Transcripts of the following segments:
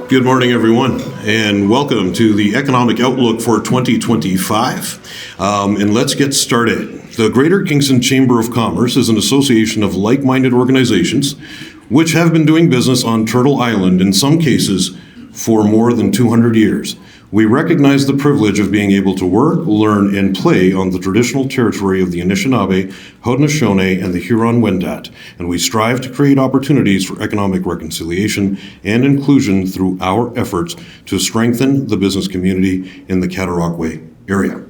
Good morning, everyone, and welcome to the Economic Outlook for 2025. And let's get started. The Greater Kingston Chamber of Commerce is an association of like-minded organizations which have been doing business on Turtle Island, in some cases, for more than 200 years. We recognize the privilege of being able to work, learn, and play on the traditional territory of the Anishinaabe, Haudenosaunee, and the Huron-Wendat, and we strive to create opportunities for economic reconciliation and inclusion through our efforts to strengthen the business community in the Cataraqui area.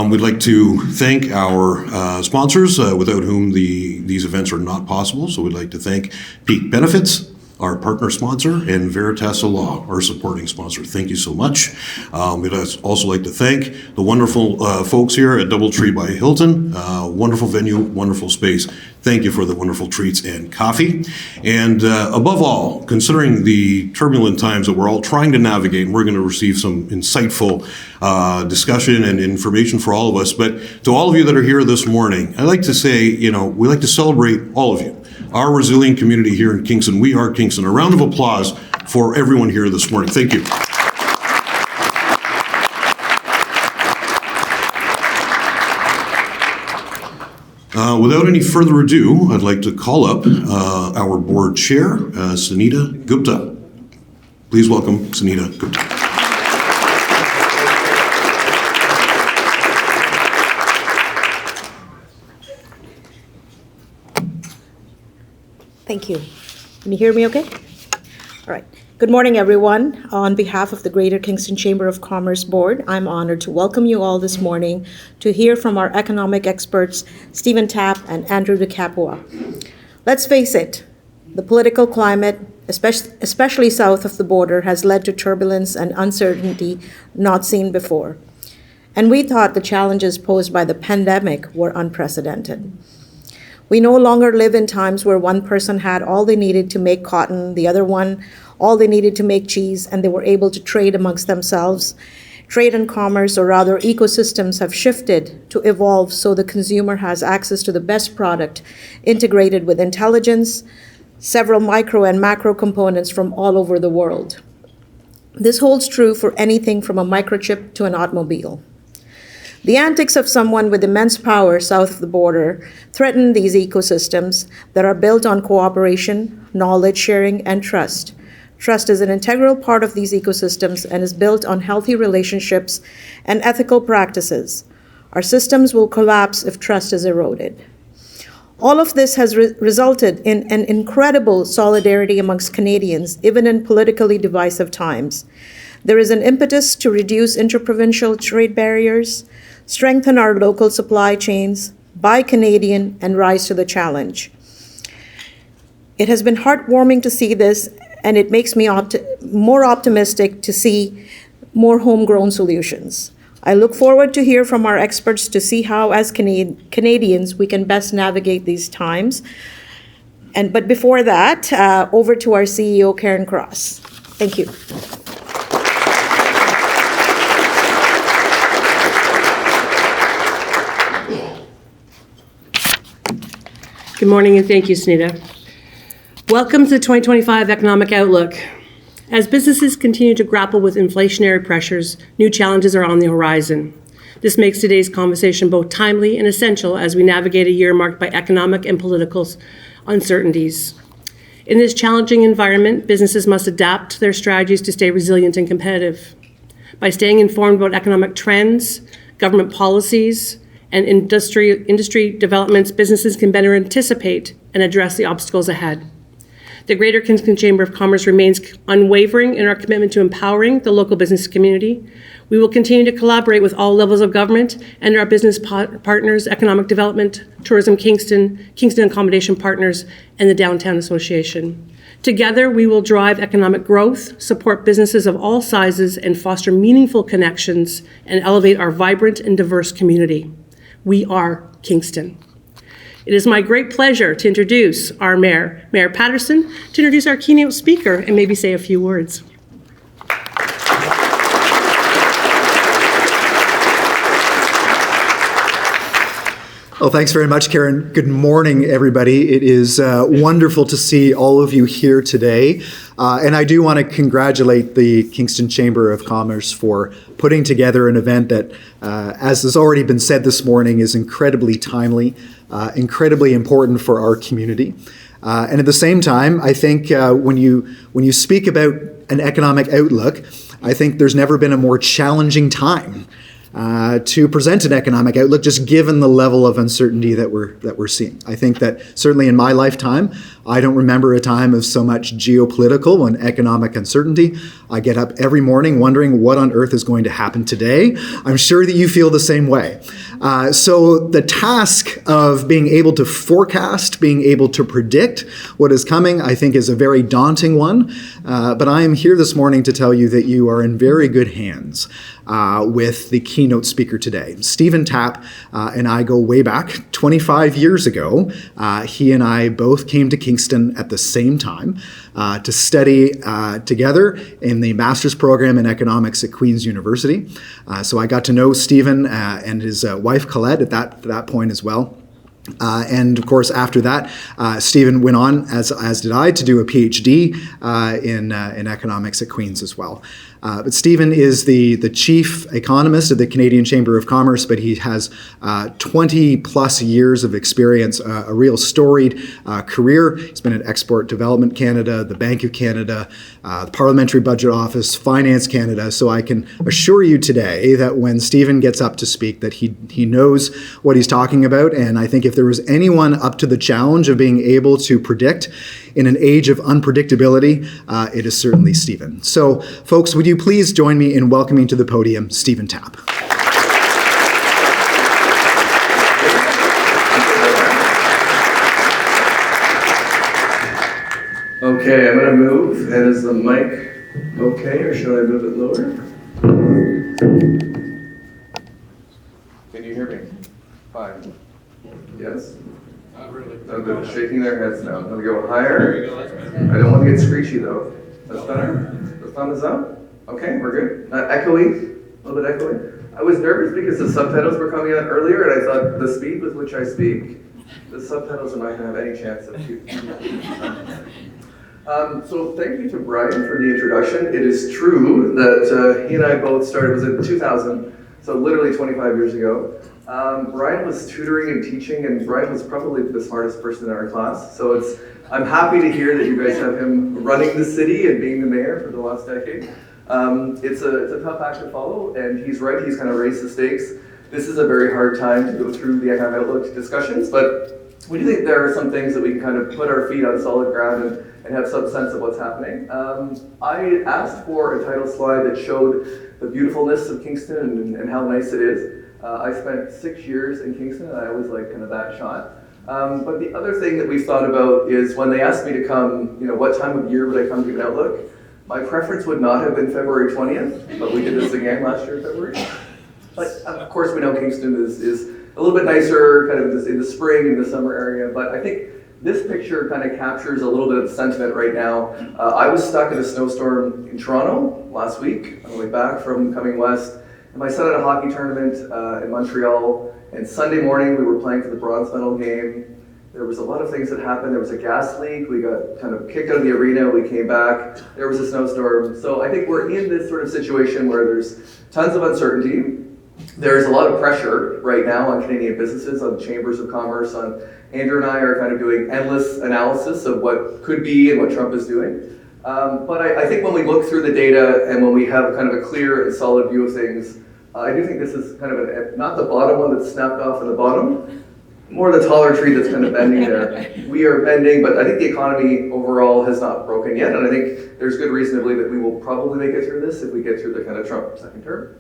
We'd like to thank our sponsors, without whom these events are not possible. So we'd like to thank Peak Benefits, our partner sponsor, and Veritas Law, our supporting sponsor. Thank you so much. We'd also like to thank the wonderful folks here at Doubletree by Hilton. Wonderful venue, wonderful space. Thank you for the wonderful treats and coffee. And above all, considering the turbulent times that we're all trying to navigate, we're going to receive some insightful discussion and information for all of us. But to all of you that are here this morning, I'd like to say, we like to celebrate all of you. Our resilient community here in Kingston. We are Kingston. A round of applause for everyone here this morning. Thank you. Without any further ado, I'd like to call up our board chair, Sunita Gupta. Please welcome Sunita Gupta. Thank you. Can you hear me okay? All right. Good morning, everyone. On behalf of the Greater Kingston Chamber of Commerce Board, I'm honored to welcome you all this morning to hear from our economic experts, Stephen Tapp and Andrew DeCapua. Let's face it, the political climate, especially south of the border, has led to turbulence and uncertainty not seen before. And we thought the challenges posed by the pandemic were unprecedented. We no longer live in times where one person had all they needed to make cotton, the other one all they needed to make cheese, and they were able to trade amongst themselves. Trade and commerce, or rather ecosystems, have shifted to evolve so the consumer has access to the best product integrated with intelligence, several micro and macro components from all over the world. This holds true for anything from a microchip to an automobile. The antics of someone with immense power south of the border threaten these ecosystems that are built on cooperation, knowledge sharing, and trust. Trust is an integral part of these ecosystems and is built on healthy relationships and ethical practices. Our systems will collapse if trust is eroded. All of this has resulted in an incredible solidarity amongst Canadians, even in politically divisive times. There is an impetus to reduce interprovincial trade barriers, strengthen our local supply chains, buy Canadian, and rise to the challenge. It has been heartwarming to see this, and it makes me more optimistic to see more homegrown solutions. I look forward to hear from our experts to see how, as Canadians, we can best navigate these times. But before that, over to our CEO, Karen Cross. Thank you. Good morning, and thank you, Sunita. Welcome to the 2025 Economic Outlook. As businesses continue to grapple with inflationary pressures, new challenges are on the horizon. This makes today's conversation both timely and essential as we navigate a year marked by economic and political uncertainties. In this challenging environment, businesses must adapt their strategies to stay resilient and competitive. By staying informed about economic trends, government policies, and industry developments, businesses can better anticipate and address the obstacles ahead. The Greater Kingston Chamber of Commerce remains unwavering in our commitment to empowering the local business community. We will continue to collaborate with all levels of government and our business partners, Economic Development, Tourism Kingston, Kingston Accommodation Partners, and the Downtown Association. Together, we will drive economic growth, support businesses of all sizes, and foster meaningful connections and elevate our vibrant and diverse community. We are Kingston. It is my great pleasure to introduce our Mayor, Mayor Patterson, to introduce our keynote speaker and maybe say a few words. Well, thanks very much, Karen. Good morning, everybody. It is wonderful to see all of you here today. And I do want to congratulate the Kingston Chamber of Commerce for putting together an event that, as has already been said this morning, is incredibly timely, incredibly important for our community. And at the same time, I think when you speak about an economic outlook, I think there's never been a more challenging time to present an economic outlook, just given the level of uncertainty that we're seeing. I think that certainly in my lifetime, I don't remember a time of so much geopolitical and economic uncertainty. I get up every morning wondering what on earth is going to happen today. I'm sure that you feel the same way. So the task of being able to forecast, being able to predict what is coming, I think is a very daunting one. But I am here this morning to tell you that you are in very good hands with the keynote speaker today. Stephen Tapp and I go way back 25 years ago. He and I both came to Kingston at the same time to study together in the master's program in economics at Queen's University. So I got to know Stephen and his wife Colette at that point as well. And of course, after that, Stephen went on, as did I, to do a PhD in economics at Queen's as well. But Stephen is the chief economist of the Canadian Chamber of Commerce, but he has 20 plus years of experience, a real storied career. He's been at Export Development Canada, the Bank of Canada, the Parliamentary Budget Office, Finance Canada. So I can assure you today that when Stephen gets up to speak, that he knows what he's talking about. And I think if there was anyone up to the challenge of being able to predict in an age of unpredictability, it is certainly Stephen. So, folks, would you please join me in welcoming to the podium Stephen Tapp. Okay, I'm going to move. And is the mic okay, or should I move it lower? Can you hear me? Fine. Yes? Not really. No, they're shaking their heads now. I'm going to go higher. I don't want to get screechy, though. That's better? The thumb is up? Okay, we're good. Not echoey? A little bit echoey? I was nervous because the subtitles were coming out earlier, and I thought the speed with which I speak, the subtitles are not going to have any chance of So thank you to Brian for the introduction. It is true that he and I both started, it was in 2000, so literally 25 years ago. Brian was tutoring and teaching, and Brian was probably the smartest person in our class. So I'm happy to hear that you guys have him running the city and being the mayor for the last decade. It's a tough act to follow, and he's right, he's kind of raised the stakes. This is a very hard time to go through the economic outlook discussions, but we do think there are some things that we can kind of put our feet on solid ground and have some sense of what's happening. I asked for a title slide that showed the beautifulness of Kingston and how nice it is. I spent 6 years in Kingston, and I always like kind of that shot. But the other thing that we've thought about is when they asked me to come, what time of year would I come to an outlook? My preference would not have been February 20th, but we did this again last year in February. But of course, we know Kingston is a little bit nicer, kind of in the spring and the summer area. But I think this picture kind of captures a little bit of sentiment right now. I was stuck in a snowstorm in Toronto last week on the way back from coming west. And my son had a hockey tournament in Montreal. And Sunday morning, we were playing for the bronze medal game. There was a lot of things that happened. There was a gas leak. We got kind of kicked out of the arena. We came back. There was a snowstorm. So I think we're in this sort of situation where there's tons of uncertainty. There's a lot of pressure right now on Canadian businesses, on chambers of commerce, on Andrew and I are kind of doing endless analysis of what could be and what Trump is doing. But I think when we look through the data and when we have kind of a clear and solid view of things, I do think this is kind of not the bottom one that's snapped off at the bottom, more the taller tree that's kind of bending there. We are bending, but I think the economy overall has not broken yet, and I think there's good reason to believe that we will probably make it through this if we get through the kind of Trump second term.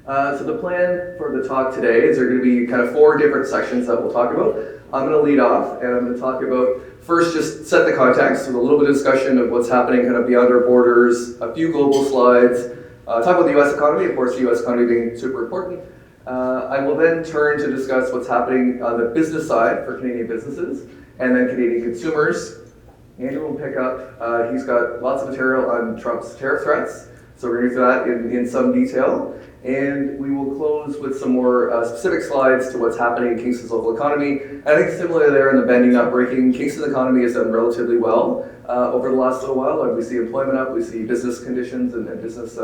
So the plan for the talk today is there are going to be kind of 4 different sections that we'll talk about. I'm going to lead off, and I'm going to talk about, first, just set the context with a little bit of discussion of what's happening kind of beyond our borders, a few global slides, talk about the U.S. economy, of course, the U.S. economy being super important. I will then turn to discuss what's happening on the business side for Canadian businesses, and then Canadian consumers. Andrew will pick up, he's got lots of material on Trump's tariff threats, so we're going to do that in some detail. And we will close with some more specific slides to what's happening in Kingston's local economy. And I think similarly there in the bending, not breaking, Kingston's economy has done relatively well over the last little while. We see employment up, we see business conditions and business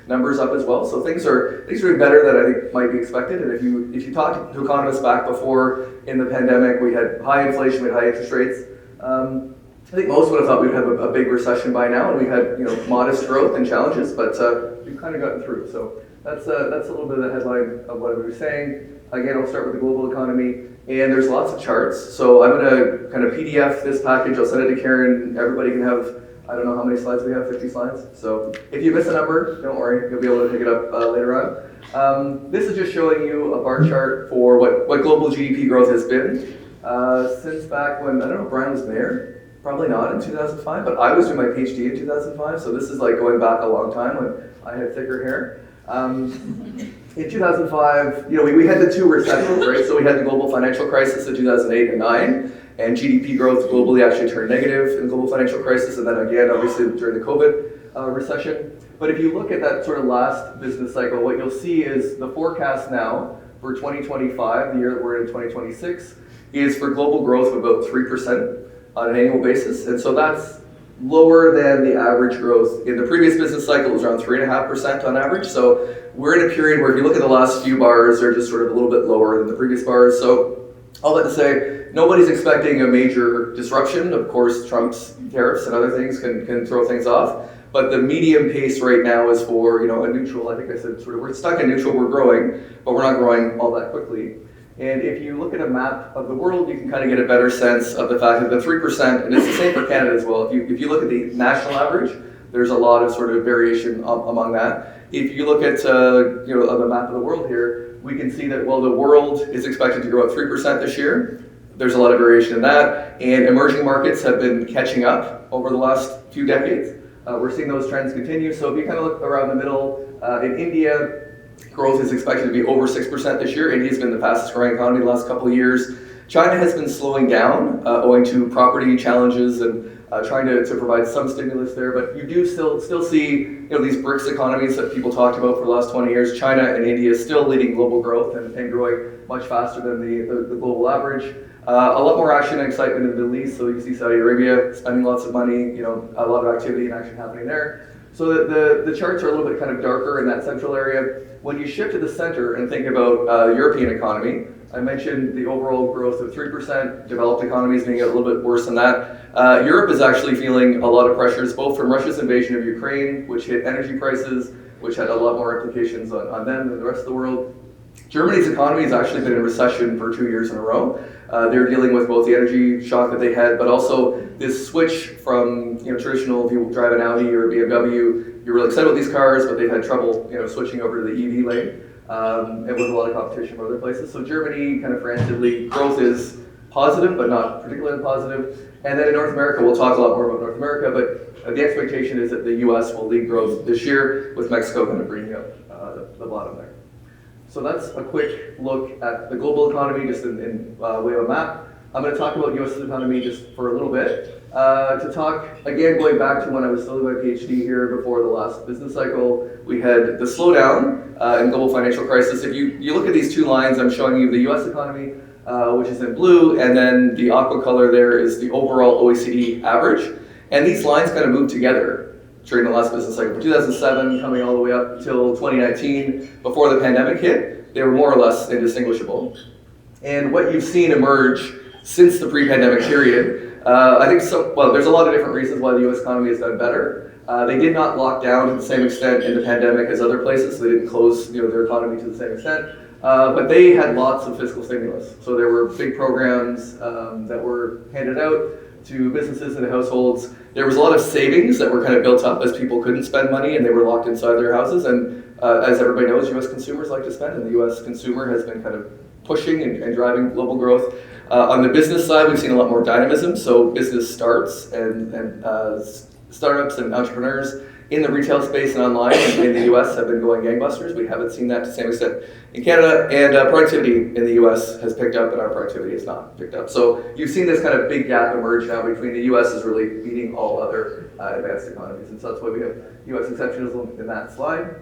numbers up as well. So things are doing better than I think might be expected. And if you talk to economists back before in the pandemic, we had high inflation, we had high interest rates. I think most would have thought we'd have a big recession by now, and we had modest growth and challenges, but we've kind of gotten through. So that's a little bit of the headline of what I was saying. Again, I'll start with the global economy, and there's lots of charts. So I'm going to kind of PDF this package. I'll send it to Karen. Everybody can have, I don't know how many slides we have, 50 slides. So if you miss a number, don't worry, you'll be able to pick it up later on. This is just showing you a bar chart for what global GDP growth has been since back when, I don't know if Brian was mayor. Probably not in 2005, but I was doing my PhD in 2005, so this is like going back a long time when I had thicker hair. In 2005, we had the two recessions, right? So we had the global financial crisis in 2008 and 9, and GDP growth globally actually turned negative in the global financial crisis, and then again, obviously, during the COVID recession. But if you look at that sort of last business cycle, what you'll see is the forecast now for 2025, the year that we're in 2026, is for global growth of about 3%. On an annual basis, and so that's lower than the average growth. In the previous business cycle, it was around 3.5% on average, so we're in a period where if you look at the last few bars, they're just sort of a little bit lower than the previous bars. So all that to say, nobody's expecting a major disruption. Of course, Trump's tariffs and other things can throw things off, but the medium pace right now is for a neutral. I think I said sort of we're stuck in neutral, we're growing, but we're not growing all that quickly. And if you look at a map of the world, you can kind of get a better sense of the fact that the 3%, and it's the same for Canada as well. If you look at the national average, there's a lot of sort of variation among that. If you look at on the map of the world here, we can see that while the world is expected to grow at 3% this year, there's a lot of variation in that, and emerging markets have been catching up over the last few decades. We're seeing those trends continue. So if you kind of look around the middle, in India, growth is expected to be over 6% this year. India's been the fastest growing economy the last couple of years. China has been slowing down owing to property challenges and trying to provide some stimulus there. But you do still see these BRICS economies that people talked about for the last 20 years. China and India is still leading global growth and growing much faster than the global average. A lot more action and excitement in the Middle East. So you see Saudi Arabia spending lots of money, a lot of activity and action happening there. So the charts are a little bit kind of darker in that central area. When you shift to the center and think about European economy, I mentioned the overall growth of 3%, developed economies being a little bit worse than that. Europe is actually feeling a lot of pressures, both from Russia's invasion of Ukraine, which hit energy prices, which had a lot more implications on them than the rest of the world. Germany's economy has actually been in recession for 2 years in a row. They're dealing with both the energy shock that they had, but also this switch from traditional, if you drive an Audi or a BMW, you're really excited about these cars, but they've had trouble switching over to the EV lane, and with a lot of competition from other places. So Germany, kind of for Italy, growth is positive, but not particularly positive. And then in North America, we'll talk a lot more about North America, but the expectation is that the US will lead growth this year, with Mexico kind of bringing up the bottom there. So that's a quick look at the global economy, just in way of a map. I'm going to talk about U.S. economy just for a little bit. To talk, again, going back to when I was still doing my PhD here before the last business cycle, we had the slowdown in global financial crisis. If you look at these two lines, I'm showing you the U.S. economy, which is in blue, and then the aqua color there is the overall OECD average. And these lines kind of move together during the last business cycle. From 2007 coming all the way up until 2019, before the pandemic hit, they were more or less indistinguishable. And what you've seen emerge since the pre-pandemic period, I think there's a lot of different reasons why the US economy has done better. They did not lock down to the same extent in the pandemic as other places, so they didn't close their economy to the same extent. But they had lots of fiscal stimulus. So there were big programs that were handed out to businesses and households. There was a lot of savings that were kind of built up as people couldn't spend money and they were locked inside their houses. And as everybody knows, US consumers like to spend, and the US consumer has been kind of pushing and driving global growth. On the business side, we've seen a lot more dynamism. So business starts and startups and entrepreneurs in the retail space and online in the US have been going gangbusters. We haven't seen that to the same extent in Canada, and productivity in the US has picked up and our productivity has not picked up. So you've seen this kind of big gap emerge now between the US is really beating all other advanced economies, and so that's why we have US exceptionalism in that slide.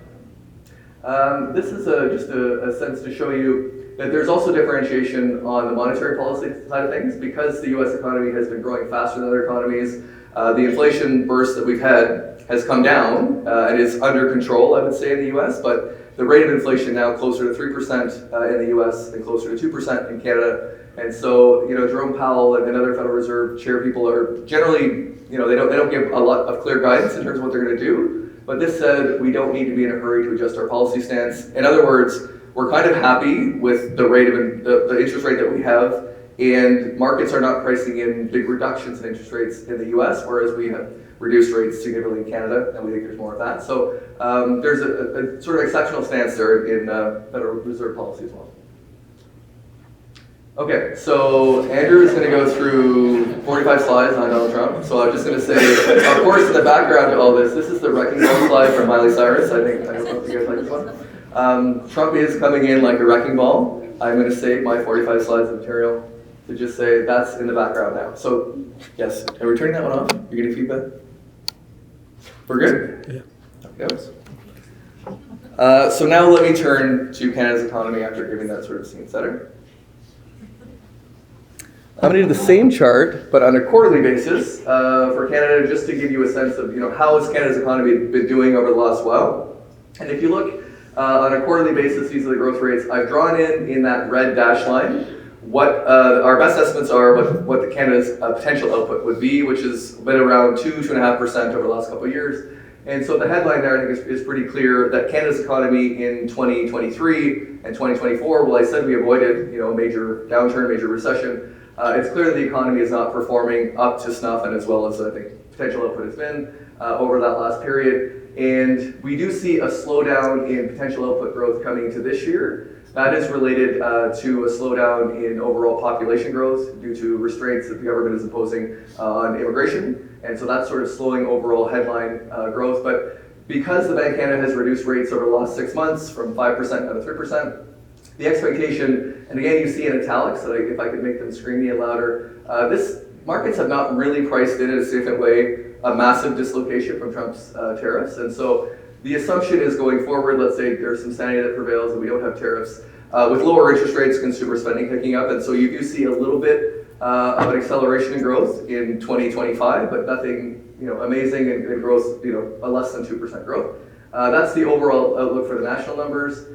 This is just a sense to show you that there's also differentiation on the monetary policy side of things. Because the US economy has been growing faster than other economies, the inflation burst that we've had has come down and is under control, I would say, in the US, but the rate of inflation now closer to 3% in the US and closer to 2% in Canada. And so, Jerome Powell and other Federal Reserve chair people are generally, they don't give a lot of clear guidance in terms of what they're going to do. But this said, we don't need to be in a hurry to adjust our policy stance. In other words, we're kind of happy with the rate of the interest rate that we have, and markets are not pricing in big reductions in interest rates in the US, whereas we have reduced rates significantly in Canada, and we think there's more of that. So there's a sort of exceptional stance there in Federal Reserve policy as well. Okay, so Andrew is going to go through 45 slides on Donald Trump. So I'm just going to say, of course, in the background to all this is the wrecking ball slide from Miley Cyrus. I don't know if you guys like this one. Trump is coming in like a wrecking ball. I'm going to save my 45 slides of material to just say that's in the background now. So, yes, are we turning that one off? You're getting feedback? We're good? Yeah. Okay. So now let me turn to Canada's economy after giving that sort of scene setter. I'm going to do the same chart, but on a quarterly basis for Canada, just to give you a sense of how has Canada's economy been doing over the last while. And if you look on a quarterly basis, these are the growth rates. I've drawn in that red dash line what our best estimates are, what the Canada's potential output would be, which has been around 2.5% over the last couple of years. And so the headline there, I think, is pretty clear that Canada's economy in 2023 and 2024, well, I said we avoided a major downturn, major recession. It's clear that the economy is not performing up to snuff and as well as I think potential output has been over that last period. And we do see a slowdown in potential output growth coming into this year. That is related to a slowdown in overall population growth due to restraints that the government is imposing on immigration. And so that's sort of slowing overall headline growth. But because the Bank of Canada has reduced rates over the last 6 months from 5% down to 3%, the expectation, and again you see in italics, so if I could make them screamy and louder, markets have not really priced in a significant way a massive dislocation from Trump's tariffs. And so the assumption is going forward, let's say there's some sanity that prevails and we don't have tariffs, with lower interest rates, consumer spending picking up, and so you do see a little bit of an acceleration in growth in 2025, but nothing amazing and growth, a less than 2% growth. That's the overall outlook for the national numbers.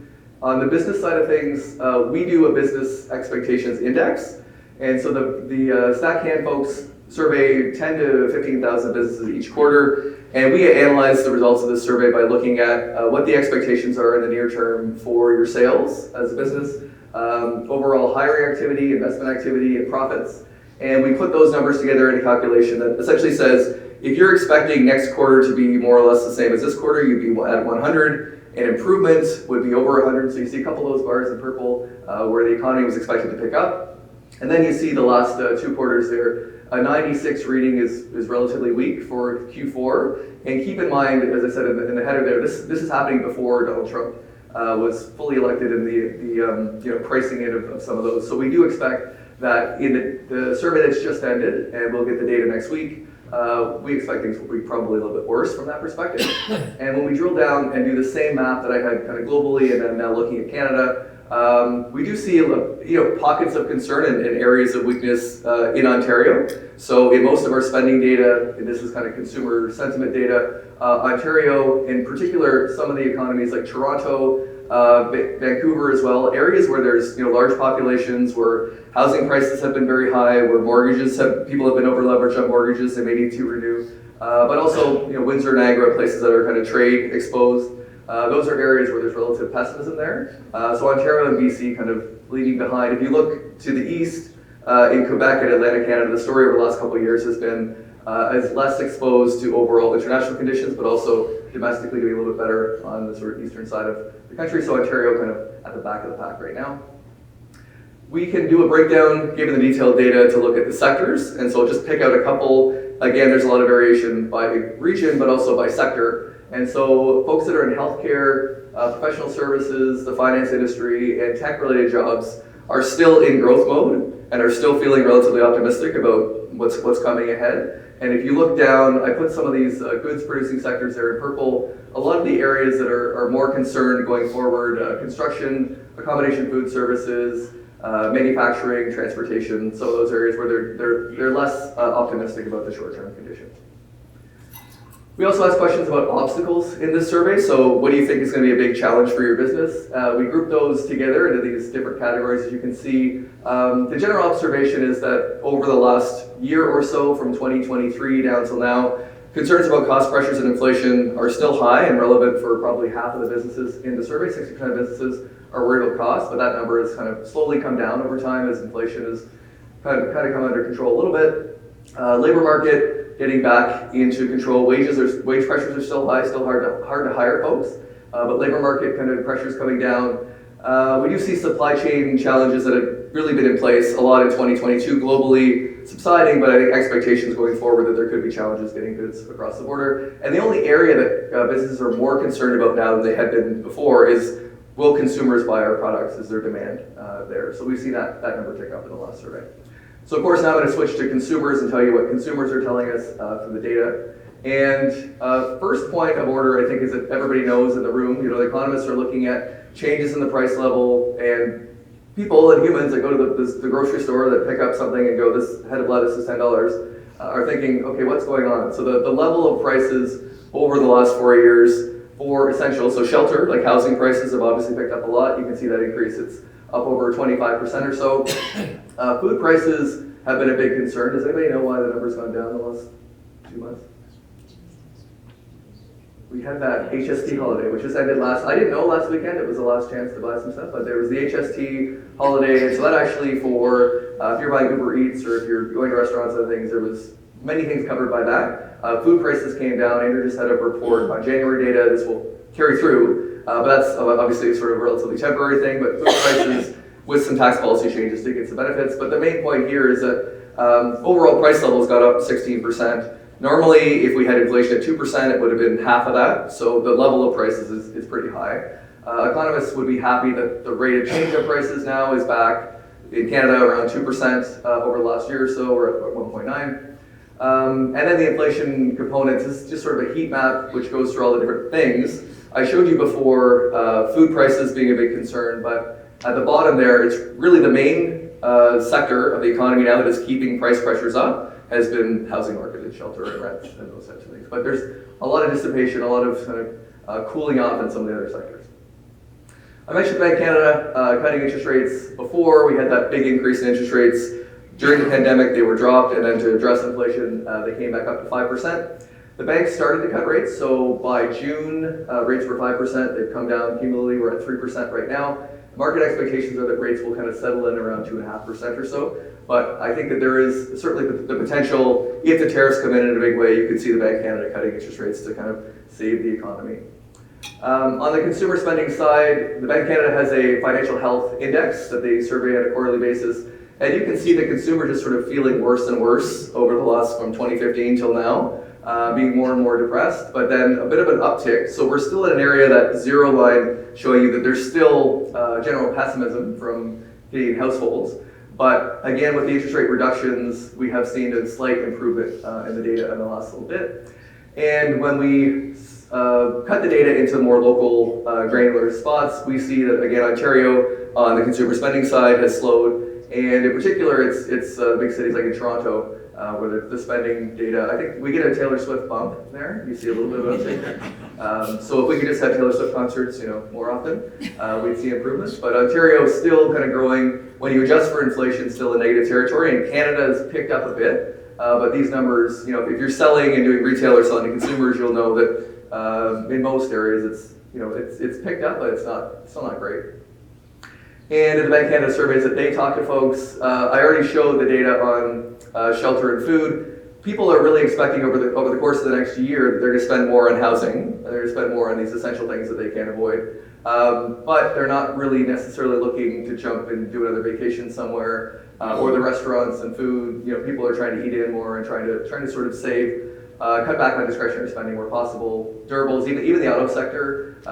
On the business side of things, we do a business expectations index, and so the StatCan folks survey 10 to 15,000 businesses each quarter, and we analyze the results of this survey by looking at what the expectations are in the near term for your sales as a business, overall hiring activity, investment activity, and profits. And we put those numbers together in a calculation that essentially says, if you're expecting next quarter to be more or less the same as this quarter, you'd be at 100, and improvement would be over 100. So you see a couple of those bars in purple where the economy was expected to pick up. And then you see the last 2 quarters there. A 96 reading is relatively weak for Q4. And keep in mind, as I said in the header there, this is happening before Donald Trump was fully elected and the pricing in of some of those. So we do expect that in the survey that's just ended, and we'll get the data next week, we expect things will be probably a little bit worse from that perspective. And when we drill down and do the same math that I had kind of globally and then now looking at Canada, we do see pockets of concern and areas of weakness in Ontario. So in most of our spending data, and this is kind of consumer sentiment data, Ontario, in particular, some of the economies like Toronto, Vancouver as well, areas where there's large populations, where housing prices have been very high, where people have been over leveraged on mortgages, they may need to renew, but also Windsor, Niagara, places that are kind of trade exposed. Those are areas where there's relative pessimism there. So Ontario and BC kind of leading behind. If you look to the east, in Quebec and Atlantic Canada, the story over the last couple of years has been as less exposed to overall international conditions, but also domestically doing a little bit better on the sort of eastern side of the country. So Ontario kind of at the back of the pack right now. We can do a breakdown, given the detailed data, to look at the sectors. And so I'll just pick out a couple. Again, there's a lot of variation by region, but also by sector. And so folks that are in healthcare, professional services, the finance industry, and tech-related jobs are still in growth mode. and are still feeling relatively optimistic about what's coming ahead. And if you look down, I put some of these goods producing sectors there in purple. A lot of the areas that are more concerned going forward, construction, accommodation, food services, manufacturing, transportation, some of those areas where they're less optimistic about the short-term conditions. We also asked questions about obstacles in this survey. So what do you think is going to be a big challenge for your business? We grouped those together into these different categories, as you can see. The general observation is that over the last year or so, from 2023 down till now, concerns about cost pressures and inflation are still high and relevant for probably half of the businesses in the survey. 60% of businesses are worried about costs, but that number has kind of slowly come down over time as inflation has kind of come under control a little bit. Labor market getting back into control. Wage pressures are still high, still hard to hire folks, but labor market kind of pressures coming down. We do see supply chain challenges that have really been in place a lot in 2022 globally subsiding, but I think expectations going forward that there could be challenges getting goods across the border. And the only area that businesses are more concerned about now than they had been before is, will consumers buy our products? Is there demand there? So we've seen that number tick up in the last survey. So of course now I'm going to switch to consumers and tell you what consumers are telling us from the data. And first point of order, I think, is that everybody knows in the room, the economists are looking at changes in the price level, and people and humans that go to the grocery store that pick up something and go, this head of lettuce is $10, are thinking, okay, what's going on? So the level of prices over the last 4 years for essentials, so shelter, like housing prices have obviously picked up a lot. You can see that increase. It's up over 25% or so. Food prices have been a big concern. Does anybody know why the number's gone down the last 2 months? We had that HST holiday, which just ended I didn't know last weekend it was the last chance to buy some stuff, but there was the HST holiday, and so that actually for, if you're buying Uber Eats or if you're going to restaurants and things, there was many things covered by that. Food prices came down. Andrew just had a report on January data. This will carry through, but that's obviously sort of a relatively temporary thing, but food prices with some tax policy changes to get some benefits. But the main point here is that overall price levels got up 16%. Normally, if we had inflation at 2%, it would have been half of that. So the level of prices is pretty high. Economists would be happy that the rate of change of prices now is back in Canada around 2% over the last year or so. We're at 1.9. And then the inflation component is just sort of a heat map which goes through all the different things. I showed you before food prices being a big concern, but at the bottom there, it's really the main sector of the economy now that is keeping price pressures up has been housing market and shelter and rent and those types of things. But there's a lot of dissipation, a lot of kind of cooling off in some of the other sectors. I mentioned Bank Canada cutting interest rates before. We had that big increase in interest rates. During the pandemic, they were dropped, and then to address inflation, they came back up to 5%. The banks started to cut rates, so by June, rates were 5%. They've come down cumulatively. We're at 3% right now. Market expectations are that rates will kind of settle in around 2.5% or so. But I think that there is certainly the potential, if the tariffs come in a big way, you could see the Bank of Canada cutting interest rates to kind of save the economy. On the consumer spending side, the Bank of Canada has a financial health index that they survey on a quarterly basis. And you can see the consumer just sort of feeling worse and worse over the last, from 2015 till now, being more and more depressed, but then a bit of an uptick. So we're still in an area, that zero line, showing you that there's still general pessimism from Canadian households. But again, with the interest rate reductions, we have seen a slight improvement in the data in the last little bit. And when we cut the data into more local granular spots, we see that, again, Ontario on the consumer spending side has slowed. And in particular, it's big cities like in Toronto, where the spending data, I think we get a Taylor Swift bump there. You see a little bit of an uptick. So if we could just have Taylor Swift concerts, more often, we'd see improvements. But Ontario is still kind of growing. When you adjust for inflation, still in negative territory, and Canada has picked up a bit. But these numbers, if you're selling and doing retail or selling to consumers, you'll know that in most areas it's picked up, but it's still not great. And in the Bank of Canada surveys that they talk to folks, I already showed the data on shelter and food. People are really expecting over the course of the next year that they're going to spend more on housing. They're going to spend more on these essential things that they can't avoid. But they're not really necessarily looking to jump and do another vacation somewhere, or the restaurants and food. People are trying to eat in more and trying to sort of save, cut back on discretionary spending where possible. Durables, even the auto sector,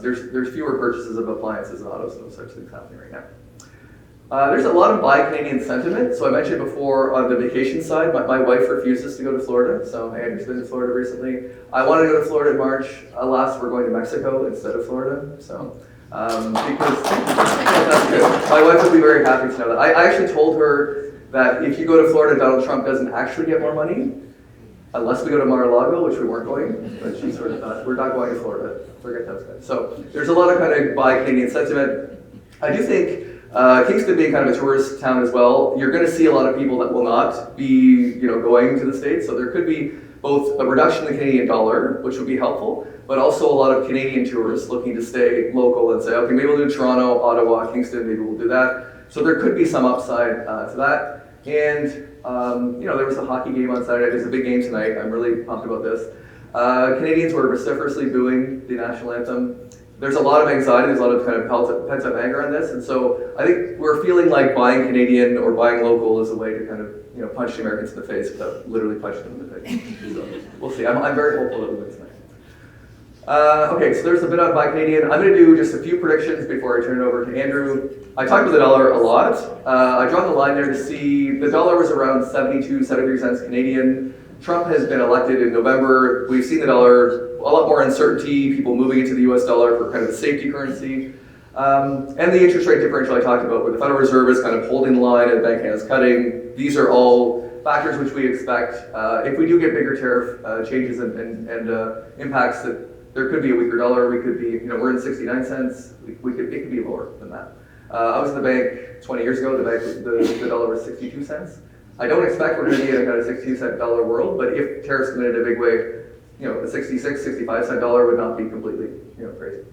there's fewer purchases of appliances and autos and those types of things happening right now. There's a lot of buy Canadian sentiment. So I mentioned before on the vacation side, my wife refuses to go to Florida. So Andrew's been to Florida recently. I wanted to go to Florida in March. Alas, we're going to Mexico instead of Florida. So because that's good. My wife would be very happy to know that. I actually told her that if you go to Florida, Donald Trump doesn't actually get more money, unless we go to Mar-a-Lago, which we weren't going. But she sort of thought, we're not going to Florida. Forget those guys. So there's a lot of kind of buy Canadian sentiment. I do think Kingston being kind of a tourist town as well, you're going to see a lot of people that will not be, going to the States. So there could be both a reduction in the Canadian dollar, which would be helpful, but also a lot of Canadian tourists looking to stay local and say, okay, maybe we'll do Toronto, Ottawa, Kingston, maybe we'll do that. So there could be some upside to that. And, there was a hockey game on Saturday. There's a big game tonight. I'm really pumped about this. Canadians were vociferously booing the national anthem. There's a lot of anxiety, there's a lot of kind of pent-up anger on this, and so I think we're feeling like buying Canadian or buying local is a way to kind of, punch the Americans in the face without literally punching them in the face. So we'll see. I'm very hopeful that we win tonight. Okay, so there's a bit on buy Canadian. I'm going to do just a few predictions before I turn it over to Andrew. I talked about the dollar a lot. I drawn the line there to see the dollar was around 72, 73 cents Canadian. Trump has been elected in November. We've seen the dollar, a lot more uncertainty, people moving into the US dollar for kind of a safety currency. And the interest rate differential I talked about, where the Federal Reserve is kind of holding the line and Bank of Canada's cutting. These are all factors which we expect. If we do get bigger tariff changes and impacts, that there could be a weaker dollar. We could be, we're in 69 cents. It could be lower than that. I was in the bank 20 years ago. The dollar was 62 cents. I don't expect we're going to be in a kind of 62-cent dollar world, but if tariffs come in a big way, the 66, 65-cent dollar would not be completely, crazy.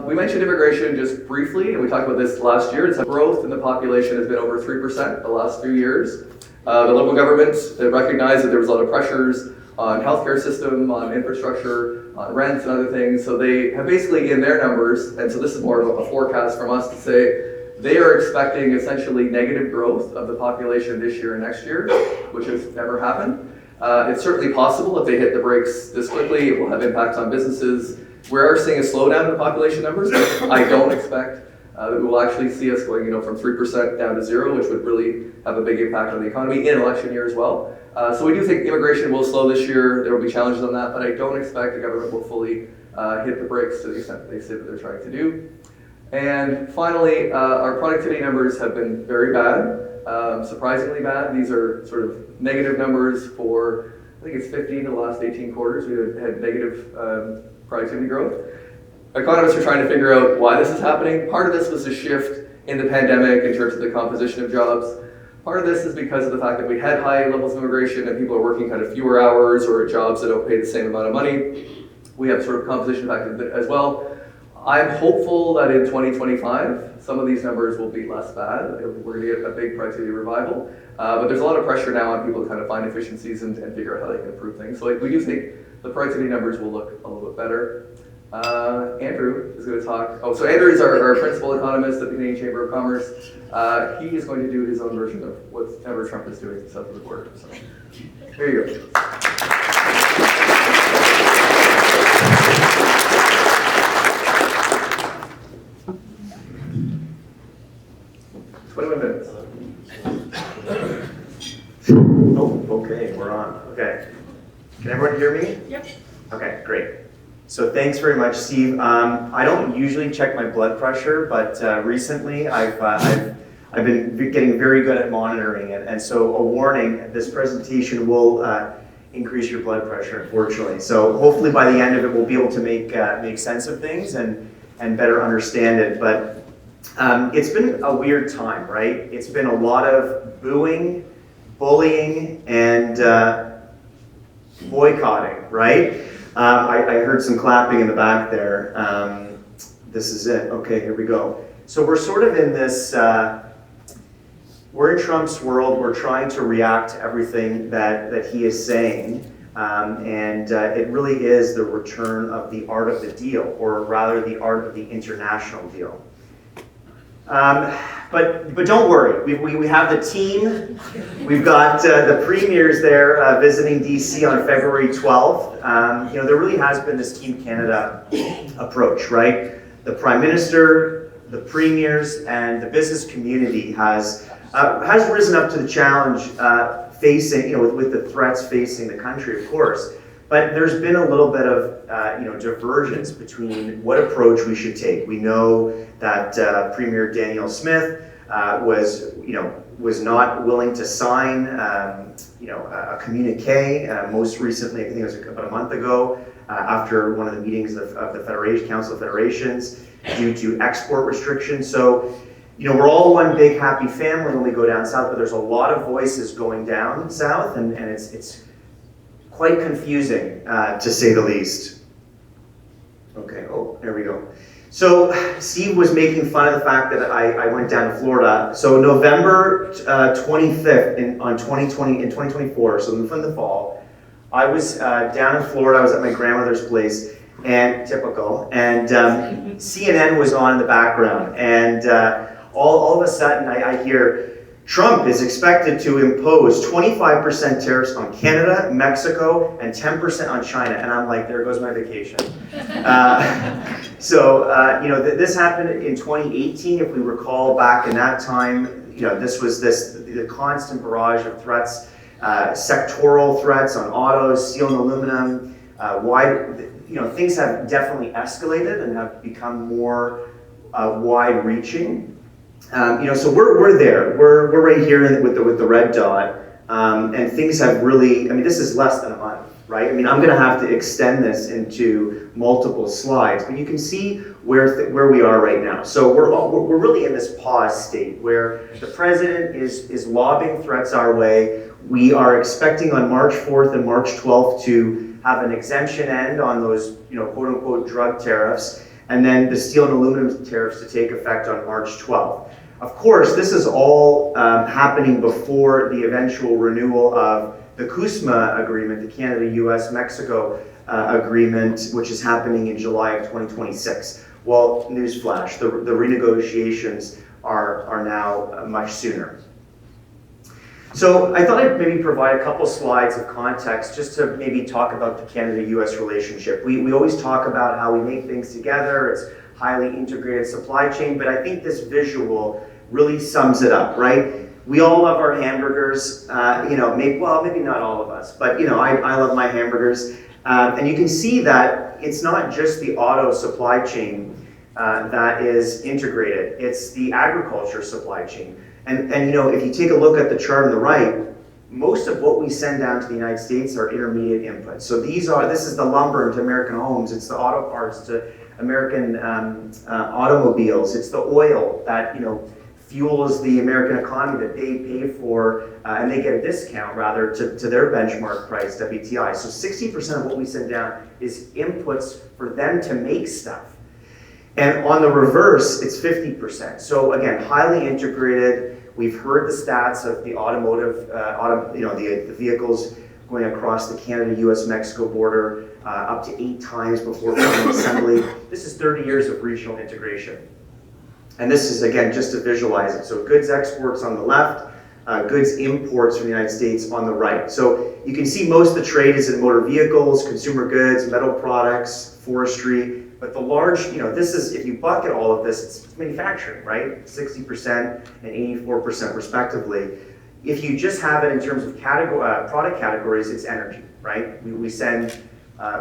We mentioned immigration just briefly, and we talked about this last year. It's growth in the population has been over 3% the last few years. The local governments recognized that there was a lot of pressures on healthcare system, on infrastructure, on rents and other things. So they have basically in their numbers, and so this is more of a forecast from us to say, they are expecting essentially negative growth of the population this year and next year, which has never happened. It's certainly possible if they hit the brakes this quickly, it will have impacts on businesses. We are seeing a slowdown in the population numbers. I don't expect that we will actually see us going, from 3% down to 0, which would really have a big impact on the economy in an election year as well. So we do think immigration will slow this year. There will be challenges on that, but I don't expect the government will fully hit the brakes to the extent that they say that they're trying to do. And finally, our productivity numbers have been very bad, surprisingly bad. These are sort of negative numbers for, I think it's 15 of the last 18 quarters. We had negative productivity growth. Economists are trying to figure out why this is happening. Part of this was a shift in the pandemic in terms of the composition of jobs. Part of this is because of the fact that we had high levels of immigration and people are working kind of fewer hours or at jobs that don't pay the same amount of money. We have sort of composition effect as well. I'm hopeful that in 2025, some of these numbers will be less bad. We're going to get a big productivity revival. But there's a lot of pressure now on people to kind of find efficiencies and figure out how they can improve things. So we do think the productivity numbers will look a little bit better. Andrew is going to talk. So Andrew is our principal economist at the Canadian Chamber of Commerce. He is going to do his own version of whatever Trump is doing south of the border. So here you go. 21 minutes. Oh, okay, we're on. Okay. Can everyone hear me? Yep. Okay, great. So thanks very much, Steve. I don't usually check my blood pressure, but recently I've been getting very good at monitoring it. And so a warning, this presentation will increase your blood pressure, unfortunately. So hopefully by the end of it, we'll be able to make sense of things and better understand it. But it's been a weird time, right? It's been a lot of booing, bullying, and boycotting, right? I heard some clapping in the back there. This is it. Okay, here we go. So we're sort of in this, we're in Trump's world. We're trying to react to everything that he is saying. And it really is the return of the art of the deal, or rather the art of the international deal. But don't worry, we have the team. We've got the premiers there visiting DC on February 12th. There really has been this Team Canada approach, right? The Prime Minister, the premiers and the business community has risen up to the challenge facing, with the threats facing the country, of course. But there's been a little bit of, divergence between what approach we should take. We know that Premier Danielle Smith was not willing to sign, a communique. Most recently, I think it was about a month ago, after one of the meetings of the Federation, Council of Federations, due to export restrictions. So, we're all one big happy family when we go down south, but there's a lot of voices going down south, and it's quite confusing, to say the least. Okay, there we go. So Steve was making fun of the fact that I went down to Florida. So November 25th in 2024, so in the fall, I was down in Florida. I was at my grandmother's place, and typical, and CNN was on in the background, and all of a sudden I hear Trump is expected to impose 25% tariffs on Canada, Mexico, and 10% on China. And I'm like, there goes my vacation. This happened in 2018, if we recall back in that time. This was the constant barrage of threats, sectoral threats on autos, steel and aluminum. Things have definitely escalated and have become more wide-reaching. So we're there. We're right here with the red dot, and things have really. This is less than a month, right? I'm going to have to extend this into multiple slides, but you can see where we are right now. So we're really in this pause state where the president is lobbing threats our way. We are expecting on March 4th and March 12th to have an exemption end on those, quote unquote drug tariffs, and then the steel and aluminum tariffs to take effect on March 12th. Of course, this is all happening before the eventual renewal of the CUSMA agreement, the Canada, US, Mexico agreement, which is happening in July of 2026. Well, newsflash, the renegotiations are now much sooner. So I thought I'd maybe provide a couple slides of context just to maybe talk about the Canada-US relationship. We always talk about how we make things together, it's highly integrated supply chain, but I think this visual really sums it up, right? We all love our hamburgers, maybe not all of us, but I love my hamburgers. And you can see that it's not just the auto supply chain that is integrated, it's the agriculture supply chain. And if you take a look at the chart on the right, most of what we send down to the United States are intermediate inputs. So this is the lumber into American homes, it's the auto parts to American automobiles, it's the oil that fuels the American economy that they pay for, and they get a discount rather to their benchmark price, WTI. So 60% of what we send down is inputs for them to make stuff. And on the reverse, it's 50%. So again, highly integrated. We've heard the stats of the automotive, the vehicles going across the Canada-US-Mexico border up to 8 times before final assembly. This is 30 years of regional integration. And this is, again, just to visualize it. So goods exports on the left, goods imports from the United States on the right. So you can see most of the trade is in motor vehicles, consumer goods, metal products, forestry. But the large, this is, if you bucket all of this, it's manufacturing, right? 60% and 84% respectively. If you just have it in terms of product categories, it's energy, right? We send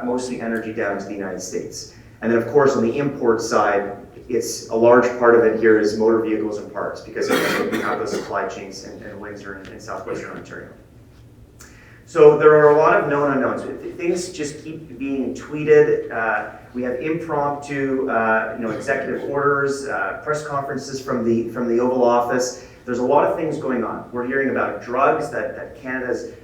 mostly energy down to the United States. And then of course on the import side, it's a large part of it here is motor vehicles and parts, because we have those supply chains in Windsor and southwestern Ontario. So there are a lot of known unknowns. Things just keep being tweeted. We have impromptu, executive orders, press conferences from the Oval Office. There's a lot of things going on. We're hearing about drugs that Canada's.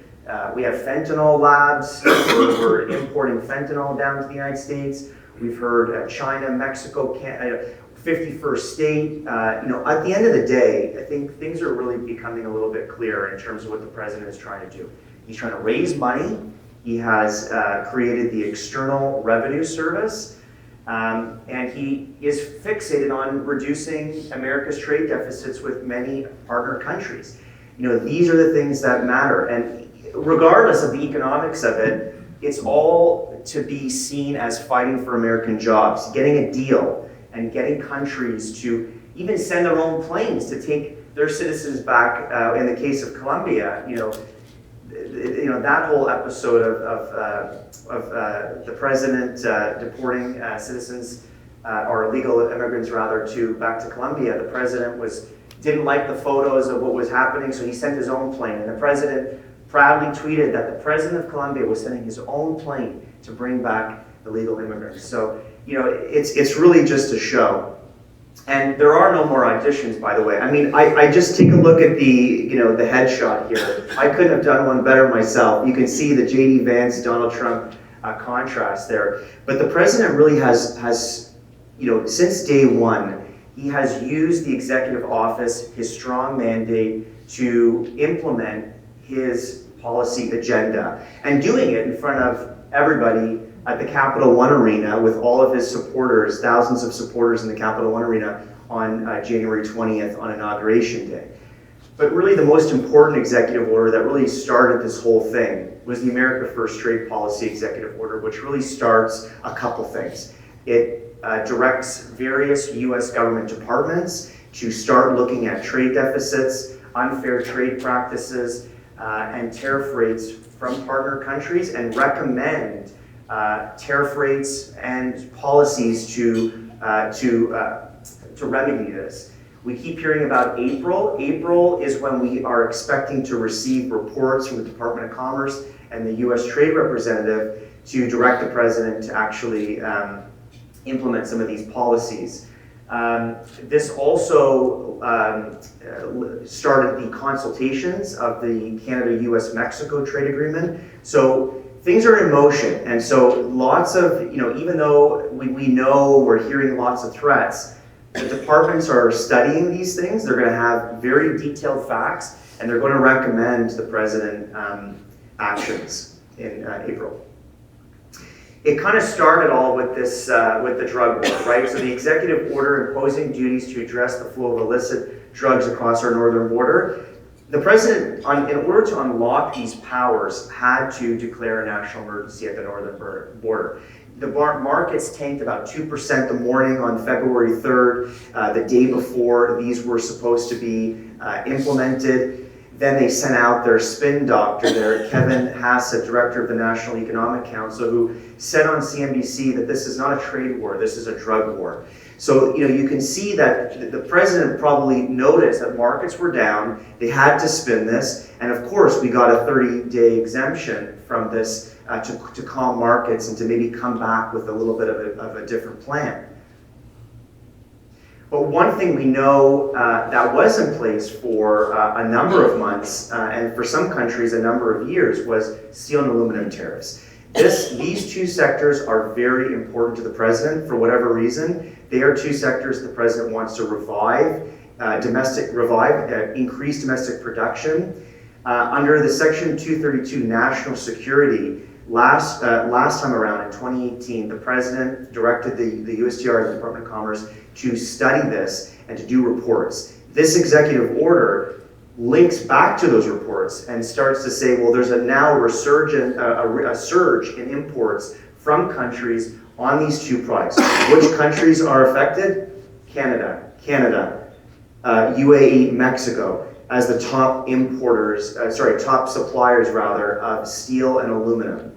We have fentanyl labs. We're importing fentanyl down to the United States. We've heard China, Mexico, 51st state. At the end of the day, I think things are really becoming a little bit clearer in terms of what the president is trying to do. He's trying to raise money. He has created the External Revenue Service, and he is fixated on reducing America's trade deficits with many partner countries. These are the things that matter, and regardless of the economics of it, it's all to be seen as fighting for American jobs, getting a deal, and getting countries to even send their own planes to take their citizens back. In the case of Colombia, that whole episode of the president deporting citizens or illegal immigrants rather back to Colombia. The president didn't like the photos of what was happening, so he sent his own plane. And the president proudly tweeted that the president of Colombia was sending his own plane to bring back illegal immigrants. So, it's really just a show. And there are no more auditions, by the way. I mean, I just take a look at the headshot here. I couldn't have done one better myself. You can see the J.D. Vance, Donald Trump contrast there. But the president really has since day one, he has used the executive office, his strong mandate, to implement his policy agenda, and doing it in front of everybody at the Capital One Arena with all of his supporters, thousands of supporters in the Capital One Arena on January 20th on Inauguration Day. But really the most important executive order that really started this whole thing was the America First Trade Policy Executive Order, which really starts a couple things. It directs various U.S. government departments to start looking at trade deficits, unfair trade practices, and tariff rates from partner countries, and recommend tariff rates and policies to remedy this. We keep hearing about April. April is when we are expecting to receive reports from the Department of Commerce and the U.S. Trade Representative to direct the president to actually implement some of these policies. This also started the consultations of the Canada-U.S.-Mexico trade agreement. So things are in motion, and so lots of, even though we know we're hearing lots of threats, the departments are studying these things. They're going to have very detailed facts, and they're going to recommend to the president actions in April. It kind of started all with this, with the drug war, right? So the executive order imposing duties to address the flow of illicit drugs across our northern border. The president, in order to unlock these powers, had to declare a national emergency at the northern border. The markets tanked about 2% the morning on February 3rd, the day before these were supposed to be implemented. Then they sent out their spin doctor there, Kevin Hassett, director of the National Economic Council, who said on CNBC that this is not a trade war, this is a drug war. So, you can see that the president probably noticed that markets were down, they had to spin this, and of course we got a 30-day exemption from this to calm markets and to maybe come back with a little bit of a different plan. But one thing we know that was in place for a number of months, and for some countries a number of years, was steel and aluminum tariffs. These two sectors are very important to the president for whatever reason. They are two sectors the president wants to increase domestic production. Under the Section 232 national security, last time around in 2018, the president directed the USTR, the Department of Commerce, to study this and to do reports. This executive order links back to those reports and starts to say, well, there's a surge in imports from countries on these two products. Which countries are affected? Canada, UAE, Mexico, as the top top suppliers rather of steel and aluminum.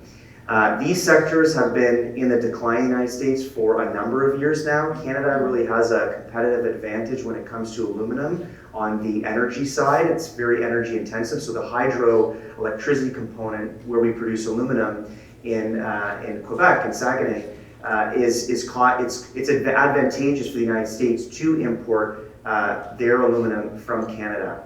These sectors have been in the decline in the United States for a number of years now. Canada really has a competitive advantage when it comes to aluminum on the energy side. It's very energy intensive, so the hydroelectricity component where we produce aluminum in Quebec, in Saguenay, it's advantageous for the United States to import their aluminum from Canada.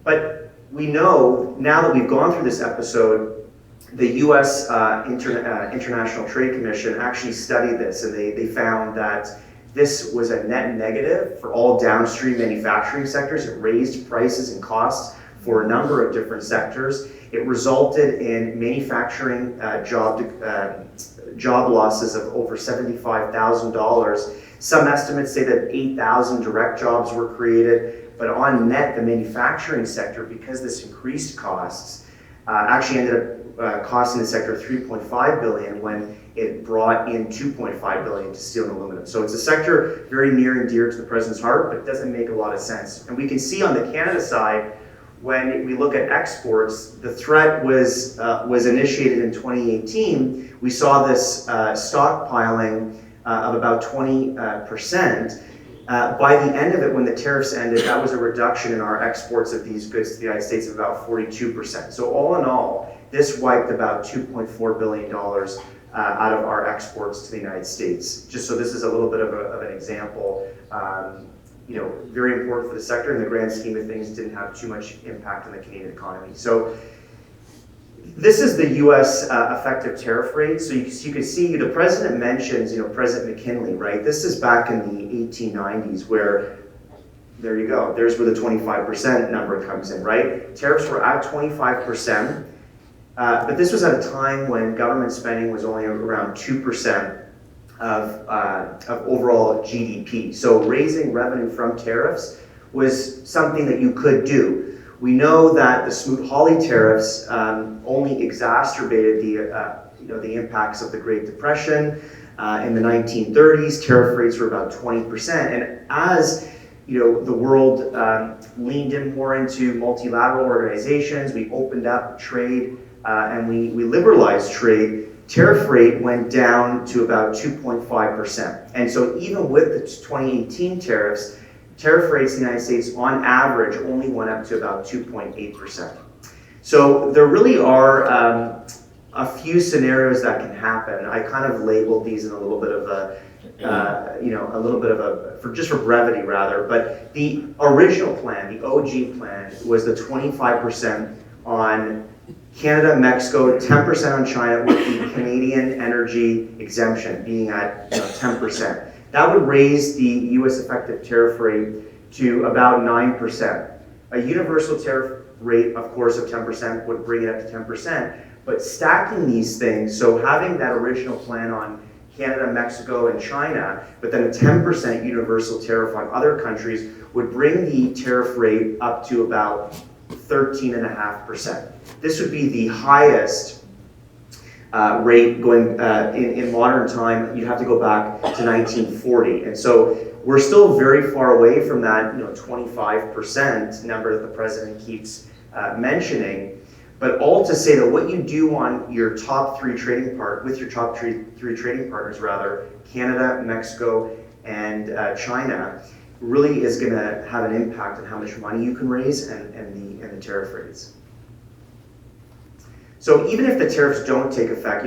But we know, now that we've gone through this episode, the U.S. International Trade Commission actually studied this, and they found that this was a net negative for all downstream manufacturing sectors. It raised prices and costs for a number of different sectors. It resulted in manufacturing job losses of over $75,000. Some estimates say that 8,000 direct jobs were created, but on net, the manufacturing sector, because this increased costs, actually ended up costing the sector $3.5 billion, when it brought in $2.5 billion to steel and aluminum. So it's a sector very near and dear to the president's heart, but it doesn't make a lot of sense. And we can see on the Canada side, when we look at exports, the threat was initiated in 2018. We saw this stockpiling of about 20%. By the end of it, when the tariffs ended, that was a reduction in our exports of these goods to the United States of about 42%. So all in all, this wiped about $2.4 billion out of our exports to the United States. Just so this is a little bit of an example. Very important for the sector. In the grand scheme of things, didn't have too much impact on the Canadian economy. So this is the U.S. Effective tariff rate. So you can see the president mentions, President McKinley, right? This is back in the 1890s where, there you go, there's where the 25% number comes in, right? Tariffs were at 25%, but this was at a time when government spending was only around 2% of overall GDP. So raising revenue from tariffs was something that you could do. We know that the Smoot-Hawley tariffs only exacerbated the impacts of the Great Depression. In the 1930s, tariff rates were about 20%. And as the world leaned in more into multilateral organizations, we opened up trade and we liberalized trade. Tariff rate went down to about 2.5%. And so even with the 2018 tariffs, tariff rates in the United States on average only went up to about 2.8%. So there really are a few scenarios that can happen. I kind of labeled these in a little bit of for brevity rather, but the original plan, the OG plan, was the 25% on Canada, Mexico, 10% on China, with the Canadian energy exemption being at 10%. That would raise the U.S. effective tariff rate to about 9%. A universal tariff rate, of course, of 10% would bring it up to 10%. But stacking these things, so having that original plan on Canada, Mexico, and China, but then a 10% universal tariff on other countries would bring the tariff rate up to about 13.5%. This would be the highest rate going in modern time. You'd have to go back to 1940. And so we're still very far away from that 25% number that the president keeps mentioning. But all to say that what you do on your top three trading trading partners rather, Canada, Mexico, and China, really is going to have an impact on how much money you can raise and the tariff rates. So even if the tariffs don't take effect,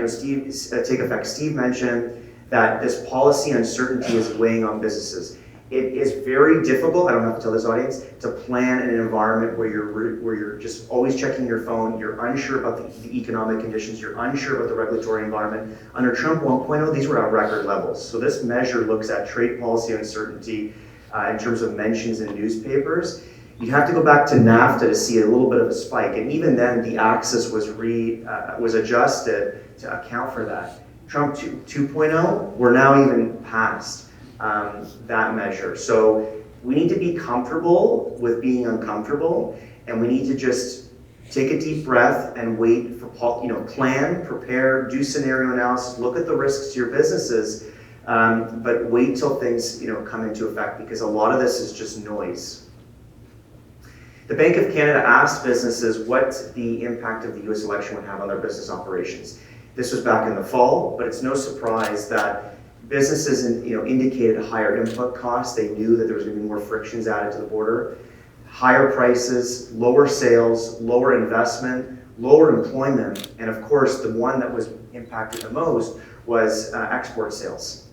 Steve mentioned that this policy uncertainty is weighing on businesses. It is very difficult, I don't have to tell this audience, to plan in an environment where you're just always checking your phone, you're unsure about the economic conditions, you're unsure about the regulatory environment. Under Trump 1.0, these were at record levels. So this measure looks at trade policy uncertainty in terms of mentions in newspapers. You'd have to go back to NAFTA to see a little bit of a spike, and even then the axis was adjusted to account for that. Trump 2.0, we're now even past that measure. So we need to be comfortable with being uncomfortable, and we need to just take a deep breath and wait for, plan, prepare, do scenario analysis, look at the risks to your businesses, but wait till things come into effect, because a lot of this is just noise. The Bank of Canada asked businesses what the impact of the U.S. election would have on their business operations. This was back in the fall, but it's no surprise that businesses indicated higher input costs. They knew that there was going to be more frictions added to the border. Higher prices, lower sales, lower investment, lower employment, and of course the one that was impacted the most was export sales.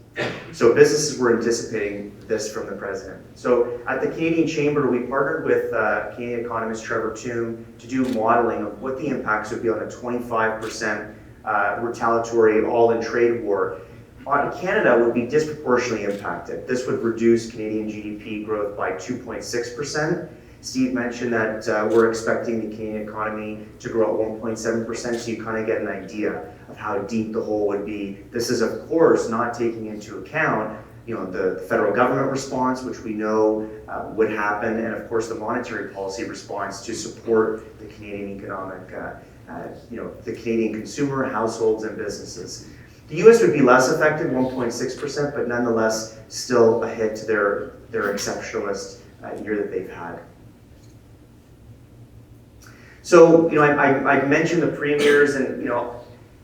So businesses were anticipating this from the president. So at the Canadian Chamber, we partnered with Canadian economist Trevor Toome to do modeling of what the impacts would be on a 25% retaliatory all-in trade war. Canada would be disproportionately impacted. This would reduce Canadian GDP growth by 2.6%. Steve mentioned that we're expecting the Canadian economy to grow at 1.7%, so you kind of get an idea of how deep the hole would be. This is, of course, not taking into account the federal government response, which we know would happen, and of course the monetary policy response to support the Canadian economic, the Canadian consumer, households, and businesses. The US would be less affected, 1.6%, but nonetheless still a hit to their exceptionalist year that they've had. So, I mentioned the premiers and,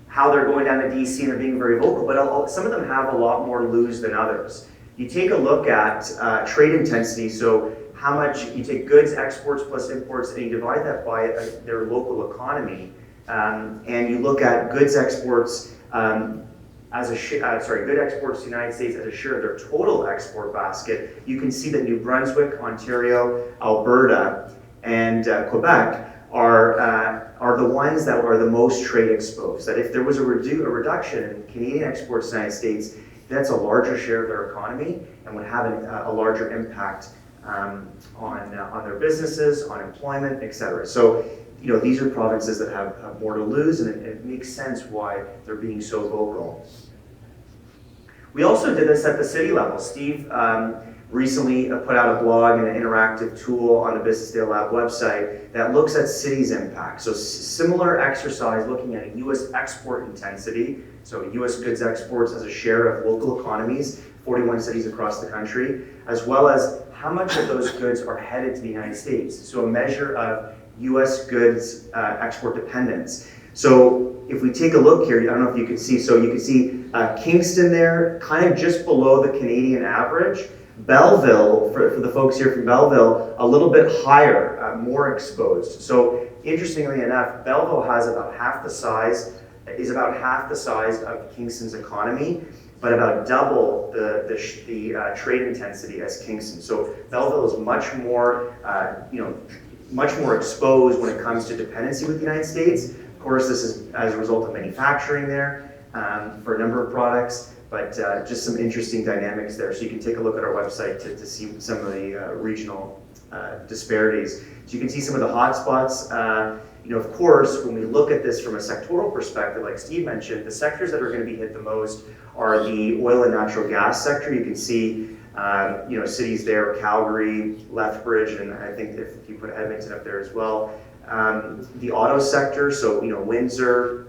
how they're going down to DC and they're being very vocal, but some of them have a lot more to lose than others. You take a look at trade intensity, so how much you take goods, exports plus imports, and you divide that by their local economy, and you look at goods exports good exports to the United States as a share of their total export basket, you can see that New Brunswick, Ontario, Alberta, and Quebec are the ones that are the most trade exposed. That if there was a reduction in Canadian exports to the United States, that's a larger share of their economy and would have a larger impact on their businesses, on employment, etc. So, these are provinces that have more to lose, and it makes sense why they're being so vocal. We also did this at the city level. Steve recently put out a blog and an interactive tool on the Business Data Lab website that looks at cities' impact. So similar exercise looking at U.S. export intensity, so U.S. goods exports as a share of local economies, 41 cities across the country, as well as how much of those goods are headed to the United States. So a measure of U.S. goods export dependence. So if we take a look here, I don't know if you can see, so you can see Kingston there, kind of just below the Canadian average. Belleville, for the folks here from Belleville, a little bit higher, more exposed. So interestingly enough, Belleville has about half the size of Kingston's economy, but about double the trade intensity as Kingston. So Belleville is much more exposed when it comes to dependency with the United States. Of course, this is as a result of manufacturing there for a number of products, but just some interesting dynamics there. So you can take a look at our website to see some of the regional disparities. So you can see some of the hotspots. Of course, when we look at this from a sectoral perspective, like Steve mentioned, the sectors that are going to be hit the most are the oil and natural gas sector. You can see cities there, Calgary, Lethbridge, and I think if you put Edmonton up there as well. The auto sector, so Windsor,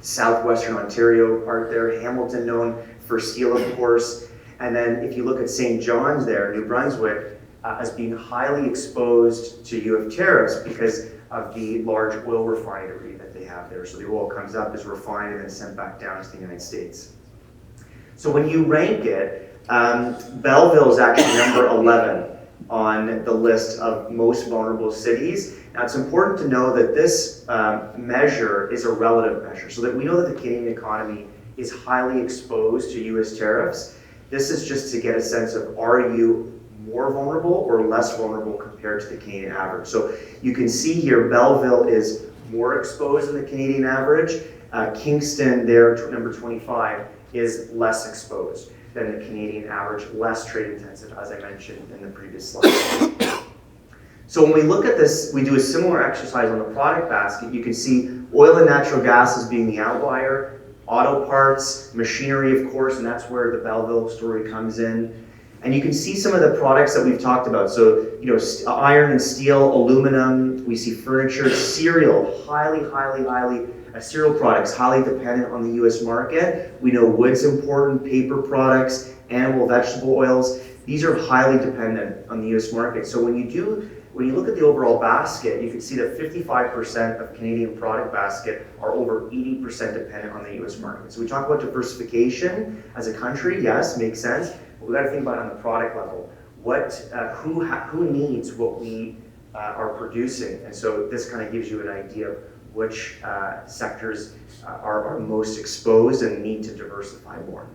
southwestern Ontario part there, Hamilton known for steel, of course. And then if you look at St. John's there, New Brunswick, as being highly exposed to UF tariffs because of the large oil refinery that they have there. So the oil comes up, is refined, and then sent back down to the United States. So when you rank it, Belleville is actually number 11 on the list of most vulnerable cities. Now it's important to know that this measure is a relative measure, so that we know that the Canadian economy is highly exposed to US tariffs. This is just to get a sense of, are you more vulnerable or less vulnerable compared to the Canadian average? So you can see here Belleville is more exposed than the Canadian average. Kingston there, number 25, is less exposed than the Canadian average, less trade intensive, as I mentioned in the previous slide. So when we look at this, we do a similar exercise on the product basket. You can see oil and natural gas as being the outlier, auto parts, machinery, of course, and that's where the Belleville story comes in. And you can see some of the products that we've talked about. So, iron and steel, aluminum, we see furniture, cereal, highly cereal products, highly dependent on the US market. We know wood's important, paper products, animal vegetable oils. These are highly dependent on the US market. So when you look at the overall basket, you can see that 55% of Canadian product basket are over 80% dependent on the US market. So we talk about diversification as a country, yes, makes sense, but we got to think about it on the product level. Who needs what we are producing? And so this kind of gives you an idea of which sectors are most exposed and need to diversify more.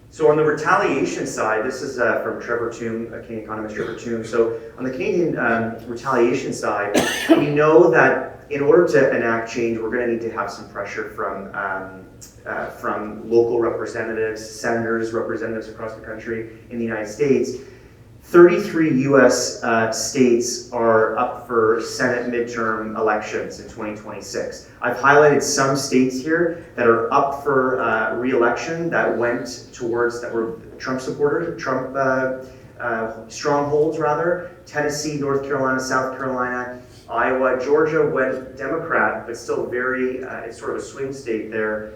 So on the retaliation side, this is from Trevor Toome, Canadian economist Trevor Toome. So on the Canadian retaliation side, we know that in order to enact change, we're going to need to have some pressure from local representatives, senators, representatives across the country in the United States. 33 US states are up for Senate midterm elections in 2026. I've highlighted some states here that are up for re-election that were Trump supporters, Trump strongholds rather. Tennessee, North Carolina, South Carolina, Iowa, Georgia went Democrat, but still it's sort of a swing state there.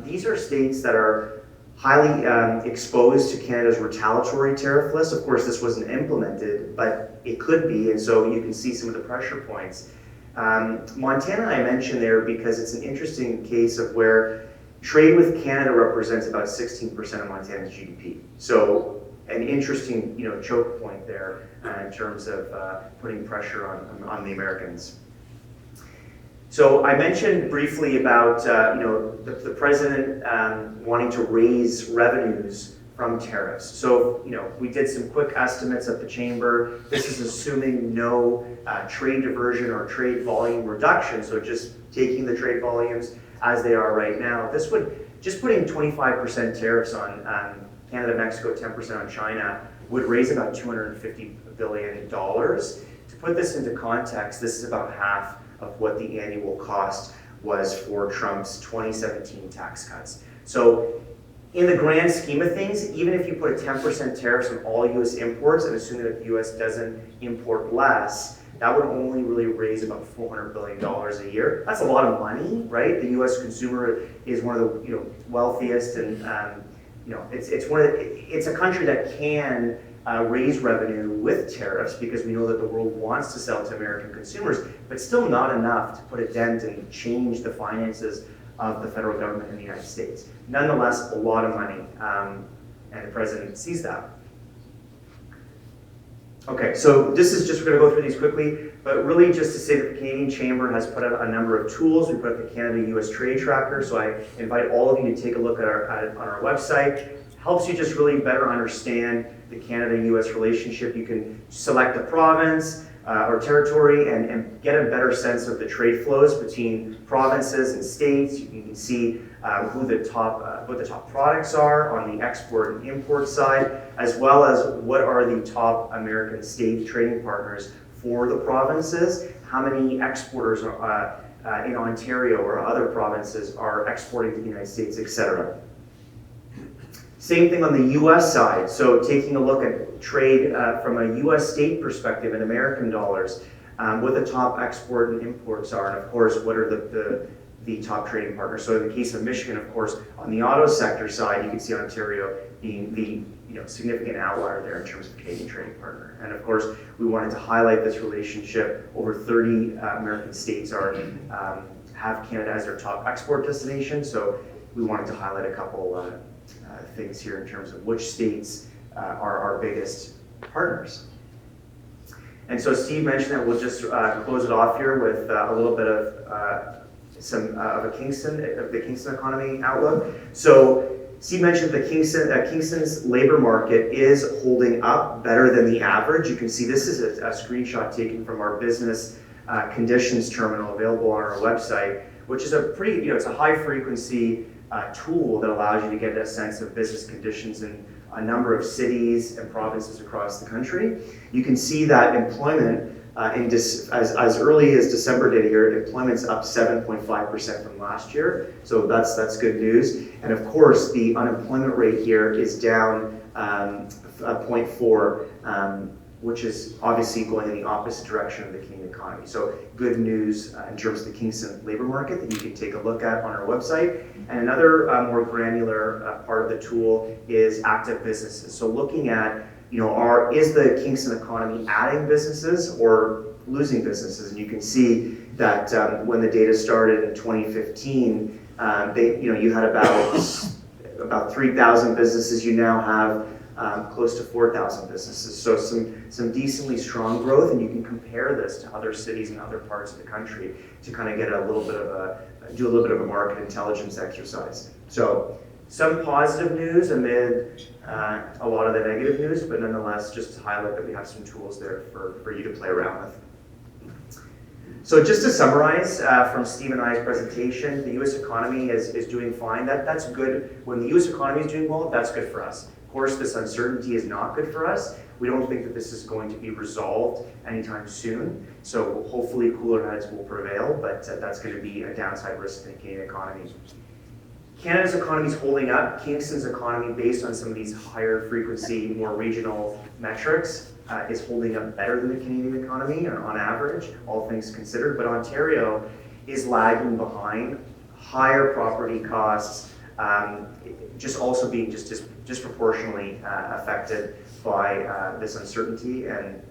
These are states that are highly exposed to Canada's retaliatory tariff list. Of course, this wasn't implemented, but it could be, and so you can see some of the pressure points. Montana I mentioned there because it's an interesting case of where trade with Canada represents about 16% of Montana's GDP. So an interesting, choke point there in terms of putting pressure on the Americans. So I mentioned briefly about the president wanting to raise revenues from tariffs. So we did some quick estimates at the chamber. This is assuming no trade diversion or trade volume reduction. So just taking the trade volumes as they are right now. This would just putting 25% tariffs on Canada, Mexico, 10% on China would raise about $250 billion. To put this into context, this is about half of what the annual cost was for Trump's 2017 tax cuts. So in the grand scheme of things, even if you put a 10% tariffs on all US imports and assuming that the US doesn't import less, that would only really raise about $400 billion a year. That's a lot of money, right? The US consumer is one of the wealthiest, and it's a country that can raise revenue with tariffs because we know that the world wants to sell to American consumers, but still not enough to put a dent and change the finances of the federal government in the United States. Nonetheless, a lot of money, and the president sees that. Okay, so this is just, we're going to go through these quickly, but really just to say that the Canadian Chamber has put out a number of tools. We put up the Canada-US Trade Tracker, so I invite all of you to take a look at it on our website. Helps you just really better understand the Canada-US relationship. You can select a province or territory and get a better sense of the trade flows between provinces and states. You can see what the top products are on the export and import side, as well as what are the top American state trading partners for the provinces, how many exporters in Ontario or other provinces are exporting to the United States, etc. Same thing on the US side. So taking a look at trade from a US state perspective in American dollars, what the top export and imports are, and of course, what are the top trading partners. So in the case of Michigan, of course, on the auto sector side, you can see Ontario being the significant outlier there in terms of Canadian trading partner. And of course, we wanted to highlight this relationship. Over 30 American states have Canada as their top export destination. So we wanted to highlight a couple things here in terms of which states are our biggest partners. And so Steve mentioned that we'll just close it off here with a little bit of the Kingston economy outlook. So Steve mentioned that Kingston's labor market is holding up better than the average. You can see this is a screenshot taken from our business conditions terminal available on our website, which is a pretty, it's a high frequency tool that allows you to get a sense of business conditions in a number of cities and provinces across the country. You can see that employment as early as December data here, employment's up 7.5% from last year. So that's good news. And of course, the unemployment rate here is down 0.4, which is obviously going in the opposite direction of the Canadian economy. So good news in terms of the Kingston labor market that you can take a look at on our website. And another more granular part of the tool is active businesses. So looking at, is the Kingston economy adding businesses or losing businesses? And you can see that when the data started in 2015, you had about 3,000 businesses. You now have close to 4,000 businesses. So some decently strong growth, and you can compare this to other cities and other parts of the country to kind of get do a little bit of a market intelligence exercise. So some positive news amid a lot of the negative news, but nonetheless, just to highlight that we have some tools there for you to play around with. So just to summarize from Steve and I's presentation, the U.S. economy is doing fine. That's good. When the U.S. economy is doing well, that's good for us. Of course, this uncertainty is not good for us. We don't think that this is going to be resolved anytime soon. So hopefully cooler heads will prevail, but that's going to be a downside risk in the Canadian economy. Canada's economy is holding up. Kingston's economy, based on some of these higher frequency, more regional metrics, is holding up better than the Canadian economy on average, all things considered. But Ontario is lagging behind higher property costs, just also being disproportionately affected by this uncertainty and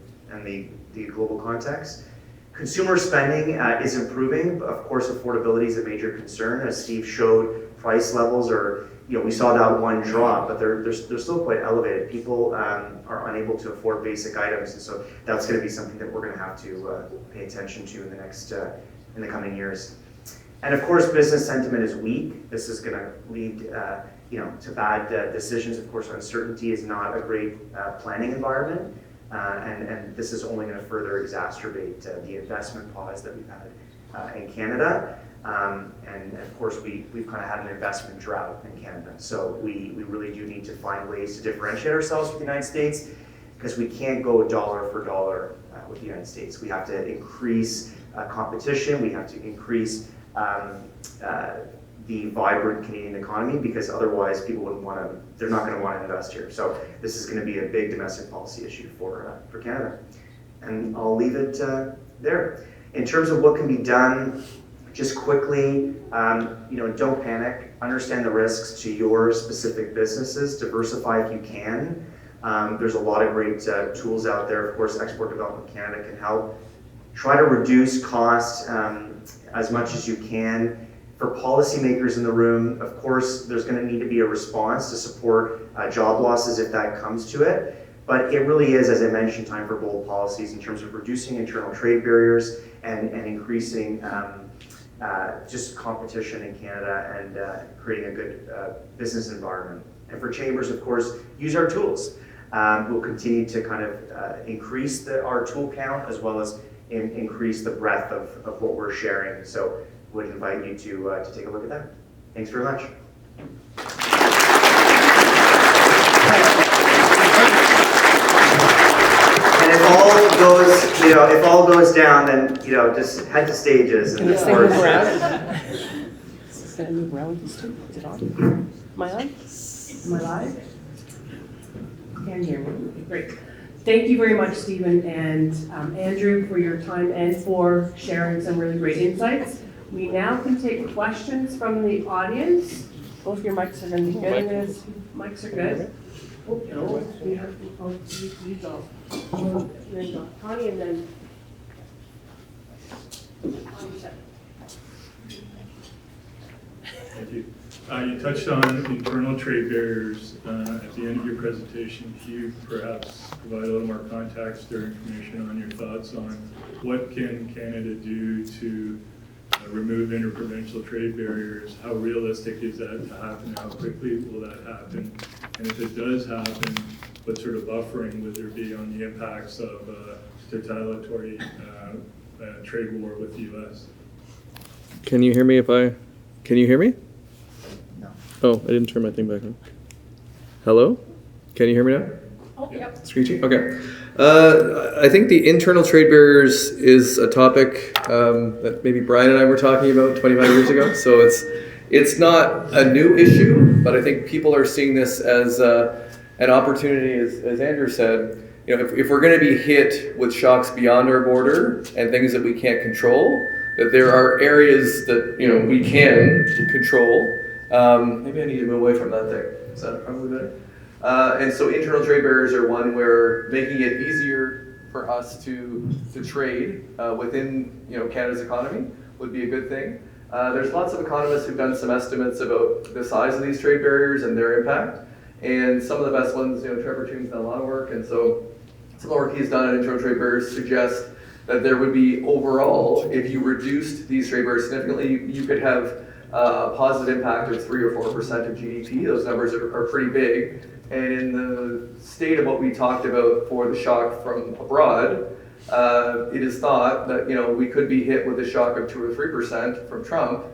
the global context. Consumer spending is improving. Of course, affordability is a major concern. As Steve showed, price levels are, we saw that one drop, but they're still quite elevated. People are unable to afford basic items, and so that's going to be something that we're going to have to pay attention to in the coming years. And of course, business sentiment is weak. This is going to lead to bad decisions. Of course, uncertainty is not a great planning environment. And this is only going to further exacerbate the investment pause that we've had in Canada. And of course, we've kind of had an investment drought in Canada. So we really do need to find ways to differentiate ourselves with the United States, because we can't go dollar for dollar with the United States. We have to increase competition. We have to increase the vibrant Canadian economy, because otherwise people they're not going to want to invest here. So this is going to be a big domestic policy issue for Canada. And I'll leave it there. In terms of what can be done, just quickly, don't panic. Understand the risks to your specific businesses. Diversify if you can. There's a lot of great tools out there. Of course, Export Development Canada can help. Try to reduce costs as much as you can. For policymakers in the room, of course, there's going to need to be a response to support job losses if that comes to it. But it really is, as I mentioned, time for bold policies in terms of reducing internal trade barriers and increasing just competition in Canada and creating a good business environment. And for chambers, of course, use our tools. We'll continue to kind of increase our tool count, as well as increase the breadth of what we're sharing. So would invite you to take a look at that. Thanks very much. And if all goes down, then just head to stages. And Can move around? Can I move around with this too? Is it on? Am I on? Am I live? Can hear me. Great. Thank you very much, Stephen and Andrew, for your time and for sharing some really great insights. We now can take questions from the audience. Both your mics are going to be good. Mics are good. Oh, no. We have to go. Then Connie, and then Thank you. You touched on internal trade barriers at the end of your presentation. Can you perhaps provide a little more context or information on your thoughts on what can Canada do to remove interprovincial trade barriers? How realistic is that to happen? How quickly will that happen? And if it does happen, what sort of buffering would there be on the impacts of retaliatory trade war with the U.S.? Can you hear me can you hear me? No. Oh, I didn't turn my thing back on. Hello? Can you hear me now? Oh, yep. Screechy? Okay. I think the internal trade barriers is a topic that maybe Brian and I were talking about 25 years ago. So it's not a new issue, but I think people are seeing this as an opportunity, as Andrew said. If we're going to be hit with shocks beyond our border and things that we can't control, that there are areas that we can control. Maybe I need to move away from that thing. Is that probably better? And so internal trade barriers are one where making it easier for us to trade within Canada's economy would be a good thing. There's lots of economists who've done some estimates about the size of these trade barriers and their impact. And some of the best ones, Trevor Toon's done a lot of work, and so some of the work he's done on internal trade barriers suggest that there would be overall, if you reduced these trade barriers significantly, you could have a positive impact of 3 or 4% of GDP. Those numbers are pretty big. And in the state of what we talked about for the shock from abroad, it is thought that we could be hit with a shock of 2 or 3% from Trump.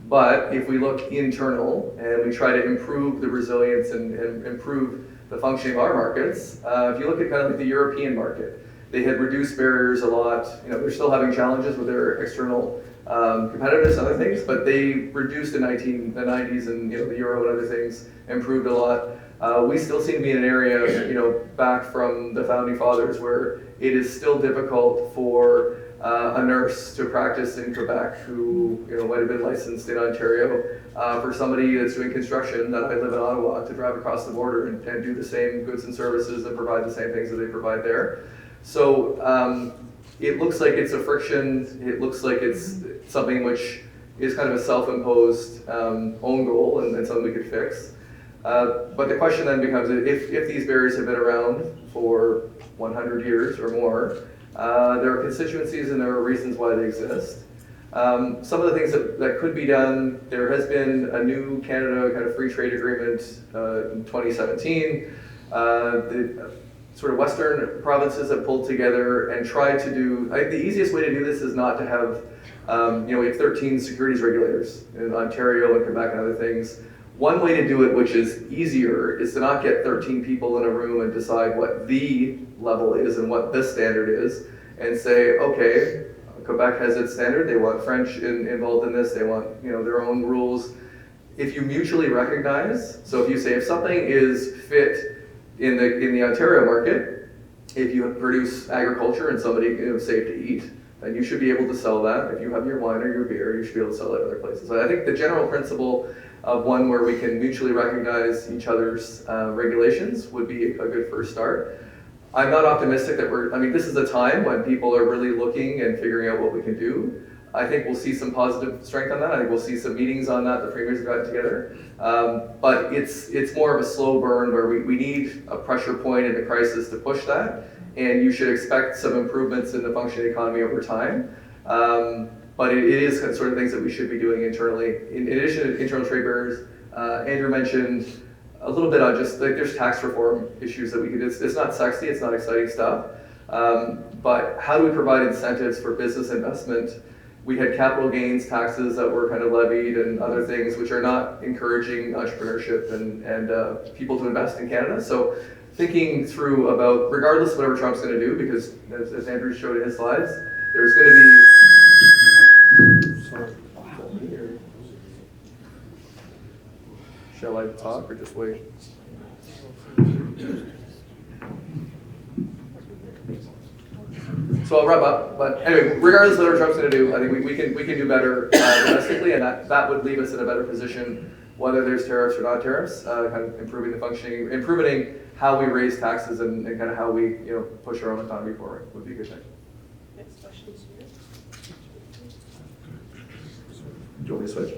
But if we look internal and we try to improve the resilience and improve the functioning of our markets, if you look at kind of like the European market, they had reduced barriers a lot. They're still having challenges with their external competitiveness and other things, but they reduced in the 90s, and the euro and other things improved a lot. We still seem to be in an area, back from the founding fathers, where it is still difficult for a nurse to practice in Quebec who might have been licensed in Ontario, for somebody that's doing construction that I live in Ottawa to drive across the border and do the same goods and services and provide the same things that they provide there. So it looks like it's a friction. It looks like it's something which is kind of a self-imposed own goal and something we could fix. But the question then becomes, if these barriers have been around for 100 years or more, there are constituencies and there are reasons why they exist. Some of the things that could be done, there has been a new Canada kind of free trade agreement in 2017. The sort of Western provinces have pulled together and tried to do, I think the easiest way to do this is not to have, we have 13 securities regulators in Ontario and Quebec and other things. One way to do it, which is easier, is to not get 13 people in a room and decide what the level is and what the standard is, and say, okay, Quebec has its standard, they want French involved in this, they want their own rules. If you mutually recognize, so if you say if something is fit in the Ontario market, if you produce agriculture and somebody safe to eat, then you should be able to sell that. If you have your wine or your beer, you should be able to sell that other places. So I think the general principle of one where we can mutually recognize each other's regulations would be a good first start. I'm not optimistic that this is a time when people are really looking and figuring out what we can do. I think we'll see some positive strength on that. I think we'll see some meetings on that the premiers have gotten together. But it's more of a slow burn where we need a pressure point in the crisis to push that. And you should expect some improvements in the functioning economy over time. But it is sort of things that we should be doing internally. In addition to internal trade barriers, Andrew mentioned a little bit on just there's tax reform issues that we could, it's not sexy, it's not exciting stuff. But how do we provide incentives for business investment? We had capital gains taxes that were kind of levied and other things which are not encouraging entrepreneurship and people to invest in Canada. So thinking through about, regardless of whatever Trump's going to do, because as Andrew showed in his slides, there's going to be... Shall I talk or just wait? So I'll wrap up, but anyway, regardless of whatever Trump's going to do, I think we can do better domestically, and that would leave us in a better position, whether there's tariffs or not tariffs, kind of improving the functioning, improving how we raise taxes and kind of how we push our own economy forward would be a good thing. Next question is here. Do you want me to switch?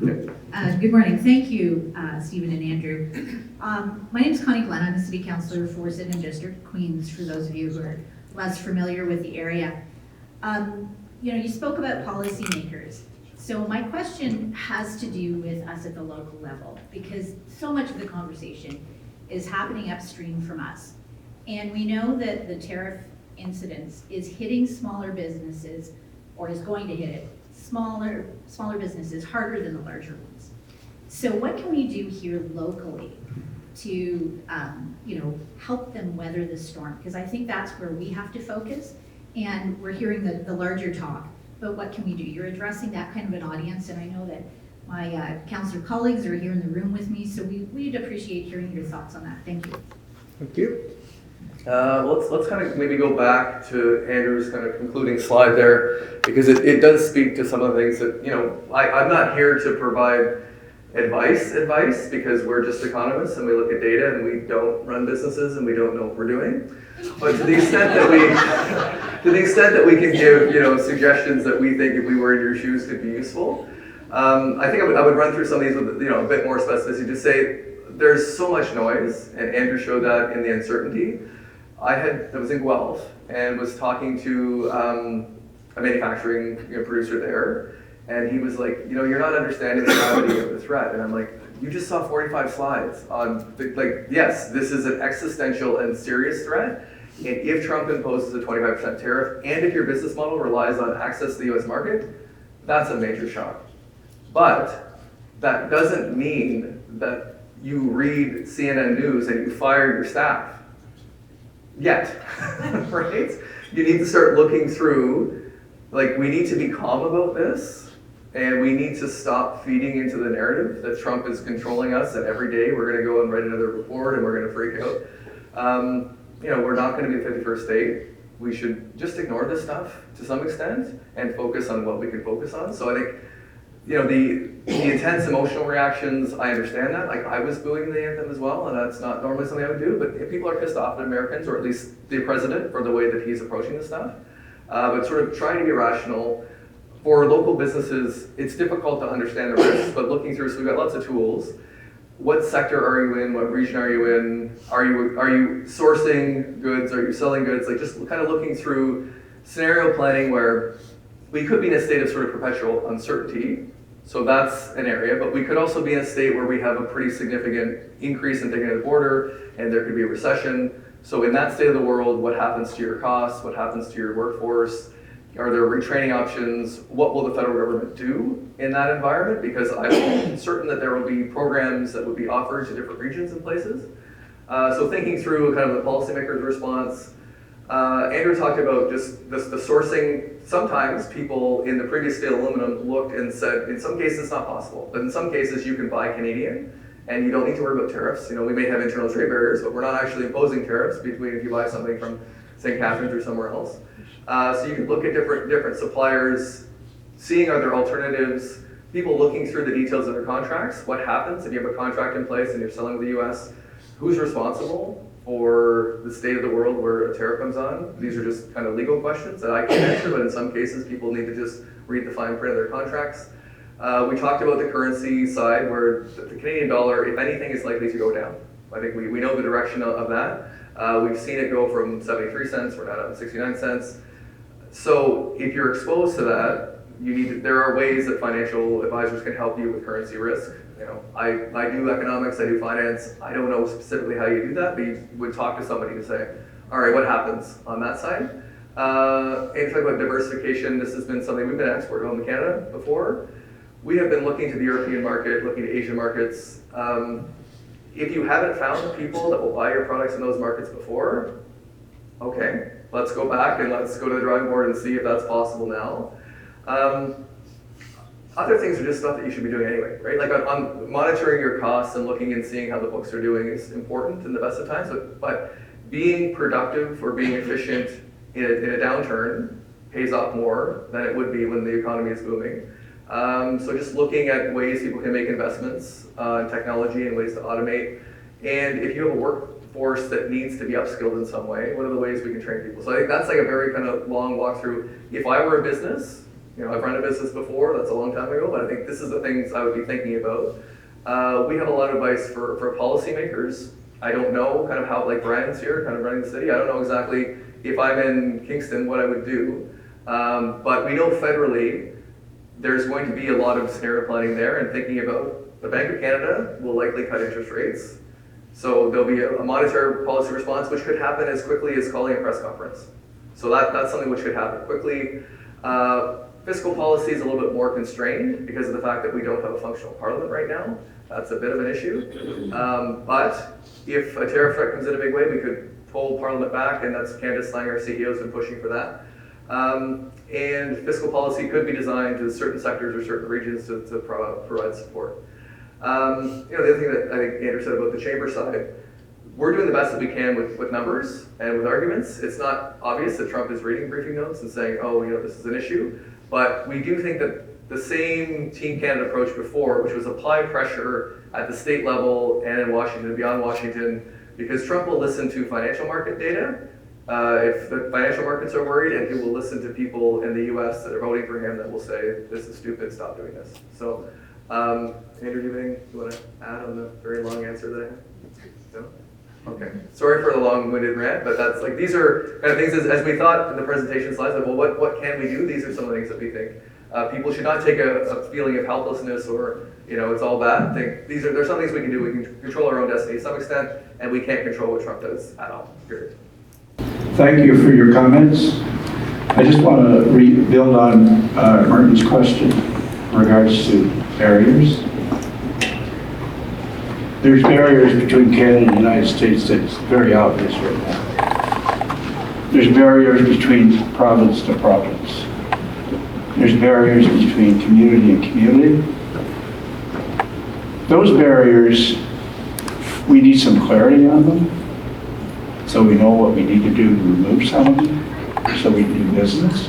Okay. Good morning. Thank you, Stephen and Andrew. My name is Connie Glenn. I'm a city councillor for Sydenham District, Queens, for those of you who are less familiar with the area. You spoke about policymakers. So my question has to do with us at the local level, because so much of the conversation is happening upstream from us. And we know that the tariff incidence is hitting smaller businesses, or is going to hit it, smaller businesses harder than the larger ones. So what can we do here locally to help them weather the storm? Because I think that's where we have to focus, and we're hearing the larger talk, but what can we do? You're addressing that kind of an audience, and I know that my councillor colleagues are here in the room with me, so we'd appreciate hearing your thoughts on that. Thank you. Thank you. Let's kind of maybe go back to Andrew's kind of concluding slide there, because it does speak to some of the things that, I'm not here to provide advice, because we're just economists and we look at data and we don't run businesses and we don't know what we're doing. But to the extent that we can give, suggestions that we think if we were in your shoes could be useful, I think I would run through some of these with, a bit more specificity to say there's so much noise, and Andrew showed that in the uncertainty. I was in Guelph and was talking to a manufacturing producer there, and he was like, you're not understanding the gravity of the threat. And I'm like, you just saw 45 slides on, yes, this is an existential and serious threat. And if Trump imposes a 25% tariff, and if your business model relies on access to the US market, that's a major shock. But that doesn't mean that you read CNN News and you fire your staff. Yet, right? You need to start looking through, we need to be calm about this, and we need to stop feeding into the narrative that Trump is controlling us, and every day we're going to go and write another report and we're going to freak out. We're not going to be the 51st state. we should just ignore this stuff to some extent and focus on what we can focus on. So I think, the intense emotional reactions, I understand that. Like, I was booing the anthem as well, and that's not normally something I would do, but if people are pissed off at Americans, or at least the president, for the way that he's approaching this stuff, but sort of trying to be rational. For local businesses, it's difficult to understand the risks, but looking through, so we've got lots of tools. What sector are you in? What region are you in? Are you sourcing goods? Are you selling goods? Like, just kind of looking through scenario planning where we could be in a state of sort of perpetual uncertainty. So that's an area, but we could also be in a state where we have a pretty significant increase in thinking of the border, and there could be a recession. So in that state of the world, what happens to your costs? What happens to your workforce? Are there retraining options? What will the federal government do in that environment? Because I'm certain that there will be programs that would be offered to different regions and places. So thinking through kind of the policymaker's response, Andrew talked about just the sourcing. Sometimes people in the previous state aluminum looked and said, in some cases it's not possible, but in some cases you can buy Canadian and you don't need to worry about tariffs. We may have internal trade barriers, but we're not actually imposing tariffs between if you buy something from St. Catharines or somewhere else. So you can look at different suppliers, seeing are there alternatives, people looking through the details of their contracts. What happens if you have a contract in place and you're selling to the US? Who's responsible for the state of the world where a tariff comes on? These are just kind of legal questions that I can't answer, but in some cases people need to just read the fine print of their contracts. We talked about the currency side where the Canadian dollar, if anything, is likely to go down. I think we know the direction of that. We've seen it go from 73 cents, we're now at 69 cents. So if you're exposed to that, there are ways that financial advisors can help you with currency risk. I do economics, I do finance. I don't know specifically how you do that, but you would talk to somebody to say, all right, what happens on that side? And talk about diversification. This has been something we've been an export home in Canada before. We have been looking to the European market, looking to Asian markets. If you haven't found the people that will buy your products in those markets before, okay, let's go back and let's go to the drawing board and see if that's possible now. Other things are just stuff that you should be doing anyway, right? Like on monitoring your costs and looking and seeing how the books are doing is important in the best of times, but being productive or being efficient in a downturn pays off more than it would be when the economy is booming. So just looking at ways people can make investments in technology and ways to automate. And if you have a workforce that needs to be upskilled in some way, what are the ways we can train people? So I think that's like a very kind of long walkthrough. If I were a business, I've run a business before, that's a long time ago, but I think this is the things I would be thinking about. We have a lot of advice for policymakers. I don't know kind of how, like Brian's here, kind of running the city, I don't know exactly if I'm in Kingston what I would do. But we know federally, there's going to be a lot of scenario planning there and thinking about the Bank of Canada will likely cut interest rates. So there'll be a monetary policy response, which could happen as quickly as calling a press conference. So that's something which could happen quickly. Fiscal policy is a little bit more constrained because of the fact that we don't have a functional parliament right now. That's a bit of an issue. But if a tariff threat comes in a big way, we could pull parliament back, and that's Candace Lang, our CEO, has been pushing for that. And fiscal policy could be designed to certain sectors or certain regions to provide support. The other thing that I think Andrew said about the chamber side, we're doing the best that we can with numbers and with arguments. It's not obvious that Trump is reading briefing notes and saying, oh, this is an issue. But we do think that the same Team Canada approach before, which was apply pressure at the state level and in Washington, beyond Washington, because Trump will listen to financial market data if the financial markets are worried, and he will listen to people in the US that are voting for him that will say, this is stupid, stop doing this. So, Andrew, do you have anything you want to add on the very long answer that I have? No? Okay, sorry for the long-winded rant, but that's like, these are kind of things as we thought in the presentation slides, like, well, what can we do? These are some of the things that we think. People should not take a feeling of helplessness or, it's all bad. There's some things we can do. We can control our own destiny to some extent, and we can't control what Trump does at all, period. Thank you for your comments. I just want to build on Martin's question in regards to barriers. There's barriers between Canada and the United States that's very obvious right now. There's barriers between province to province. There's barriers between community and community. Those barriers, we need some clarity on them, so we know what we need to do to remove some of them. so we can do business?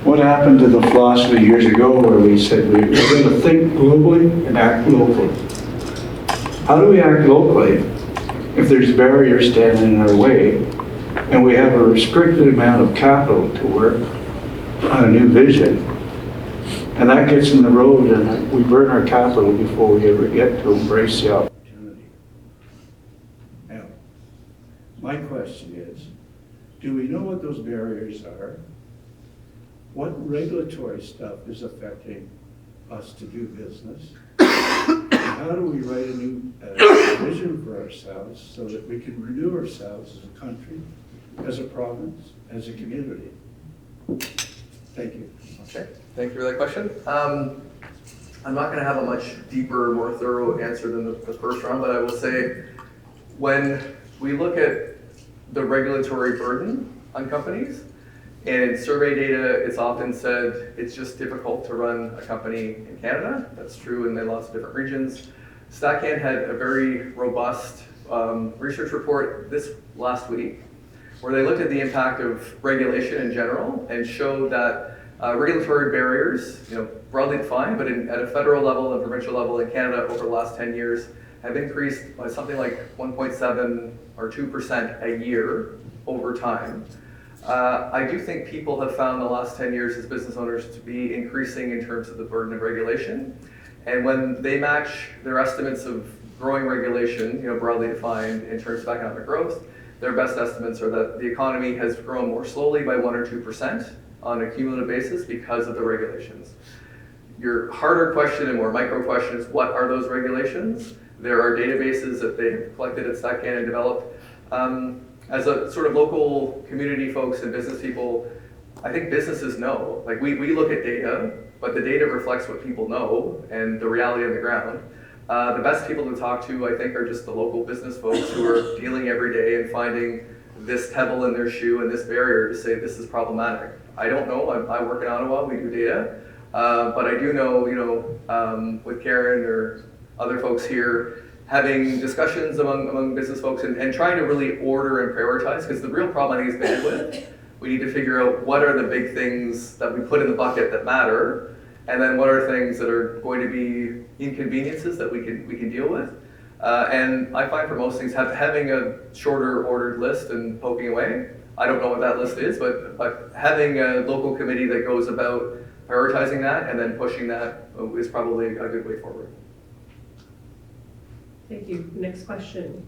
What happened to the philosophy years ago where we said we're going to think globally and act locally? How do we act locally if there's barriers standing in our way and we have a restricted amount of capital to work on a new vision, and that gets in the road and we burn our capital before we ever get to embrace the opportunity? Now, my question is, do we know what those barriers are? What regulatory stuff is affecting us to do business? How do we write a new vision for ourselves so that we can renew ourselves as a country, as a province, as a community? Thank you. Okay, thank you for that question. I'm not going to have a much deeper, more thorough answer than the first round, but I will say when we look at the regulatory burden on companies, and in survey data, it's often said it's just difficult to run a company in Canada. That's true in lots of different regions. StatCan had a very robust research report this last week where they looked at the impact of regulation in general and showed that regulatory barriers, broadly defined, but at a federal level and provincial level in Canada over the last 10 years have increased by something like 1.7 or 2% a year over time. I do think people have found the last 10 years as business owners to be increasing in terms of the burden of regulation. And when they match their estimates of growing regulation, broadly defined in terms of economic growth, their best estimates are that the economy has grown more slowly by 1 or 2% on a cumulative basis because of the regulations. Your harder question and more micro question is, what are those regulations? There are databases that they have collected at StatCan and developed. As a sort of local community folks and business people, I think businesses know. Like we look at data, but the data reflects what people know and the reality on the ground. The best people to talk to, I think, are just the local business folks who are dealing every day and finding this pebble in their shoe and this barrier to say this is problematic. I don't know. I work in Ottawa. We do data, but I do know, with Karen or other folks here, having discussions among business folks and trying to really order and prioritize, because the real problem I think is bandwidth. We need to figure out what are the big things that we put in the bucket that matter, and then what are things that are going to be inconveniences that we can deal with. And I find for most things having a shorter ordered list and poking away. I don't know what that list is, but having a local committee that goes about prioritizing that and then pushing that is probably a good way forward. Thank you. Next question.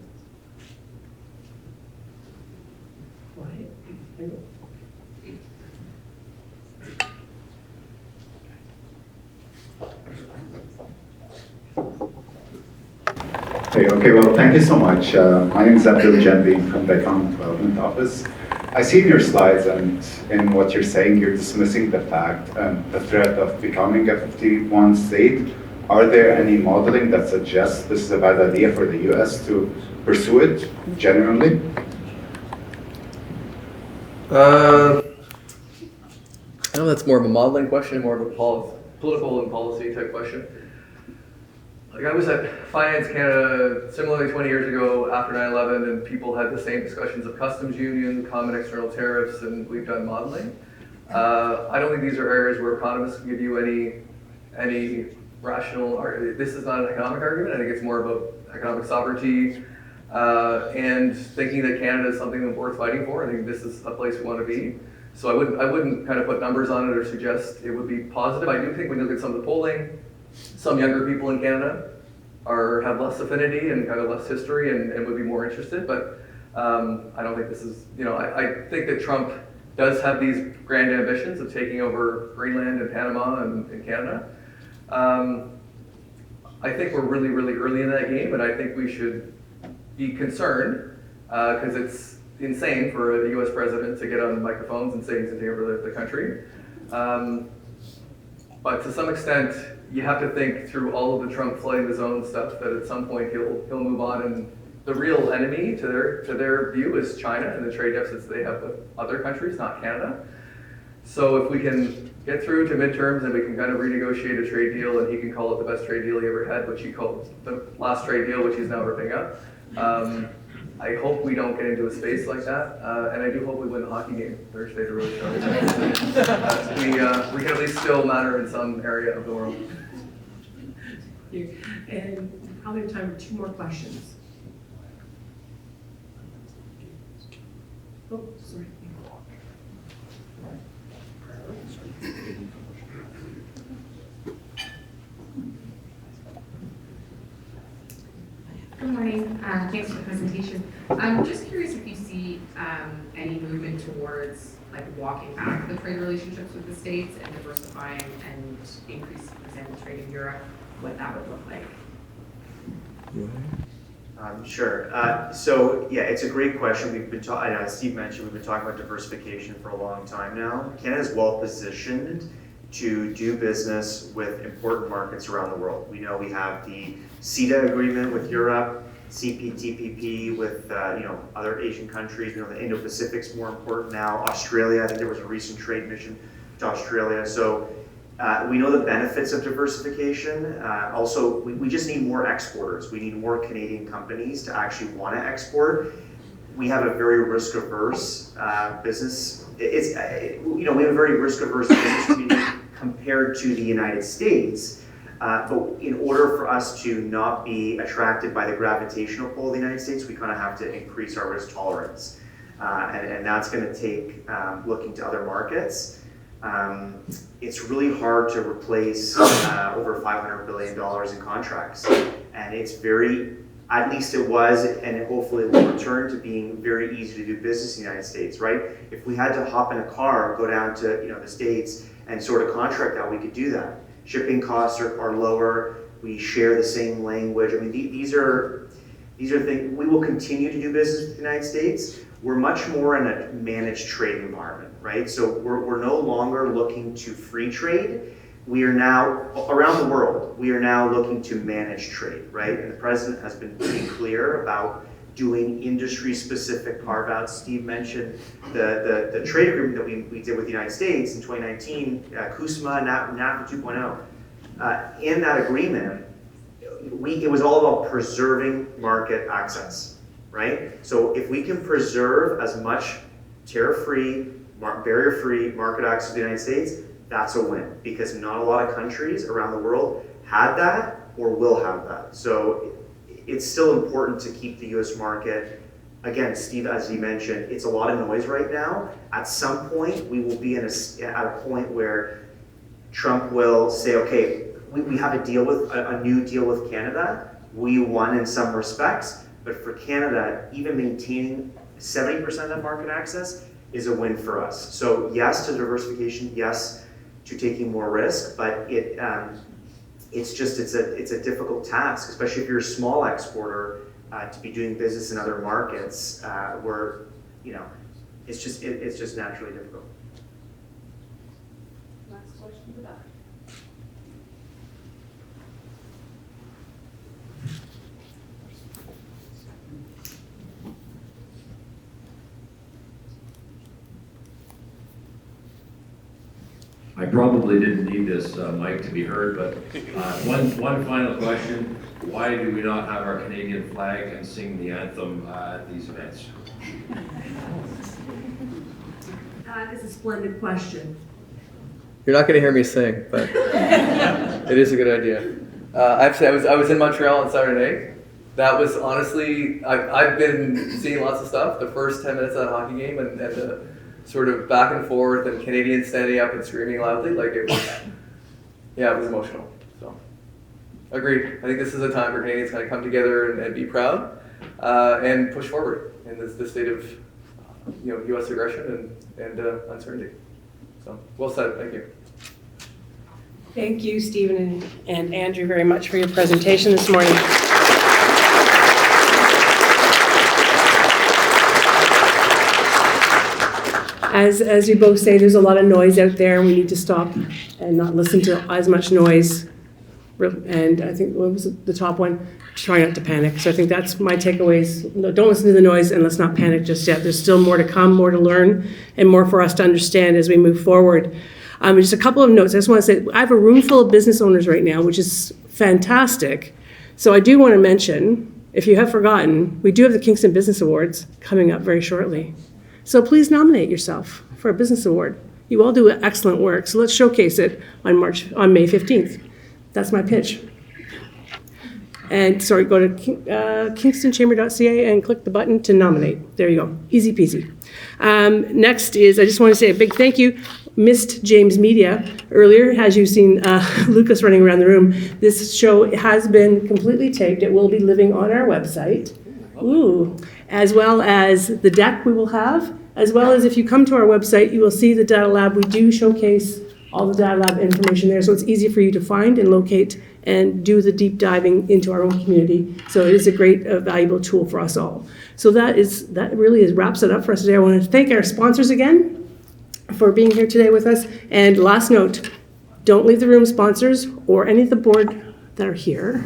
Quiet. Okay, well, thank you so much. My name is Abdul Janbi from the Economic Development Office. I see in your slides and in what you're saying, you're dismissing the fact and the threat of becoming a 51 state. Are there any modeling that suggests this is a bad idea for the US to pursue it, genuinely? I know that's more of a modeling question, more of a political and policy type question. Like I was at Finance Canada similarly 20 years ago after 9/11, and people had the same discussions of customs union, common external tariffs, and we've done modeling. I don't think these are areas where economists can give you any rational argument. This is not an economic argument. I think it's more about economic sovereignty and thinking that Canada is something that's worth fighting for. I think this is a place we want to be. So I wouldn't kind of put numbers on it or suggest it would be positive. I do think when you look at some of the polling, some younger people in Canada have less affinity and kind of less history and would be more interested. But I don't think this is, I think that Trump does have these grand ambitions of taking over Greenland and Panama and Canada. I think we're really, really early in that game, and I think we should be concerned because it's insane for a US president to get on microphones and say he's going to take over the country. But to some extent, you have to think through all of the Trump flooding the zone stuff that at some point he'll move on, and the real enemy to their view is China and the trade deficits they have with other countries, not Canada. So if we can get through to midterms and we can kind of renegotiate a trade deal, and he can call it the best trade deal he ever had, which he called the last trade deal, which he's now ripping up. I hope we don't get into a space like that, and I do hope we win the hockey game Thursday to really show we can at least still matter in some area of the world. And we probably have time for 2 more questions. Oh, sorry. Good morning. Thanks for the presentation. I'm just curious if you see any movement towards like walking back the trade relationships with the states and diversifying and increasing, for example, trade in Europe, what that would look like. Sure. So yeah, it's a great question. We've been talking, as Steve mentioned, we've been talking about diversification for a long time now. Canada is well positioned to do business with important markets around the world. We know we have the CETA agreement with Europe, CPTPP with other Asian countries. You know, the Indo-Pacific's more important now. Australia, I think there was a recent trade mission to Australia. So we know the benefits of diversification. Also, we just need more exporters. We need more Canadian companies to actually want to export. We have a very risk-averse business. We have a very risk-averse business community compared to the United States. But in order for us to not be attracted by the gravitational pull of the United States, we kind of have to increase our risk tolerance. And that's going to take looking to other markets. It's really hard to replace over $500 billion in contracts. And it's very, at least it was, and hopefully it will return to being very easy to do business in the United States, right? If we had to hop in a car, go down to the States and sort of contract out, we could do that. Shipping costs are lower. We share the same language. I mean, these are things. We will continue to do business with the United States. We're much more in a managed trade environment, right? So we're no longer looking to free trade. We are now, around the world, we are now looking to manage trade, right? And the president has been pretty clear about doing industry-specific carve-outs. Steve mentioned the trade agreement that we did with the United States in 2019, CUSMA, NAFTA 2.0. In that agreement, it was all about preserving market access, right? So if we can preserve as much tariff-free, barrier-free market access to the United States, that's a win, because not a lot of countries around the world had that or will have that. So it's still important to keep the U.S. market. Again, Steve, as you mentioned, it's a lot of noise right now. At some point, we will be at a point where Trump will say, okay, we have a new deal with Canada. We won in some respects, but for Canada, even maintaining 70% of that market access is a win for us. So yes to diversification, yes to taking more risk, but it's a difficult task, especially if you're a small exporter, to be doing business in other markets where it's just naturally difficult. Last question to that. I probably didn't need this mic to be heard, but one final question. Why do we not have our Canadian flag and sing the anthem at these events? That is a splendid question. You're not going to hear me sing, but it is a good idea. Actually, I was in Montreal on Saturday. That was honestly, I've been seeing lots of stuff. The first 10 minutes of that hockey game and the sort of back and forth and Canadians standing up and screaming loudly, like it was emotional. So, agreed. I think this is a time for Canadians to kind of come together and be proud and push forward in this state of U.S. aggression and uncertainty. So, well said. Thank you. Thank you, Stephen and Andrew, very much for your presentation this morning. As you both say, there's a lot of noise out there, and we need to stop and not listen to as much noise. And I think, what was the top one? Try not to panic. So I think that's my takeaways. No, don't listen to the noise, and let's not panic just yet. There's still more to come, more to learn, and more for us to understand as we move forward. Just a couple of notes. I just want to say, I have a room full of business owners right now, which is fantastic. So I do want to mention if you have forgotten, we do have the Kingston Business Awards coming up very shortly. So please nominate yourself for a business award. You all do excellent work, so let's showcase it on May 15th. That's my pitch. And sorry, go to kingstonchamber.ca and click the button to nominate. There you go, easy peasy. Next is, I just want to say a big thank you. Missed James Media earlier, as you've seen Lucas running around the room. This show has been completely taped. It will be living on our website. Ooh, as well as the deck we will have, as well as if you come to our website, you will see the Data Lab. We do showcase all the Data Lab information there, so it's easy for you to find and locate and do the deep diving into our own community. So it is a great, valuable tool for us all. So that really wraps it up for us today. I want to thank our sponsors again for being here today with us. And last note, don't leave the room, sponsors, or any of the board that are here.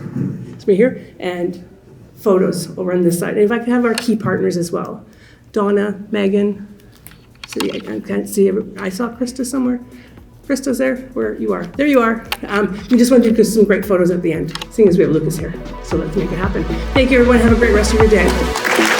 It's me here, and photos over on this side. And if I could have our key partners as well. Donna, Megan, see, I can't see, I saw Krista somewhere. Krista's there, where you are. There you are. We just want to do some great photos at the end, seeing as we have Lucas here. So let's make it happen. Thank you, everyone. Have a great rest of your day.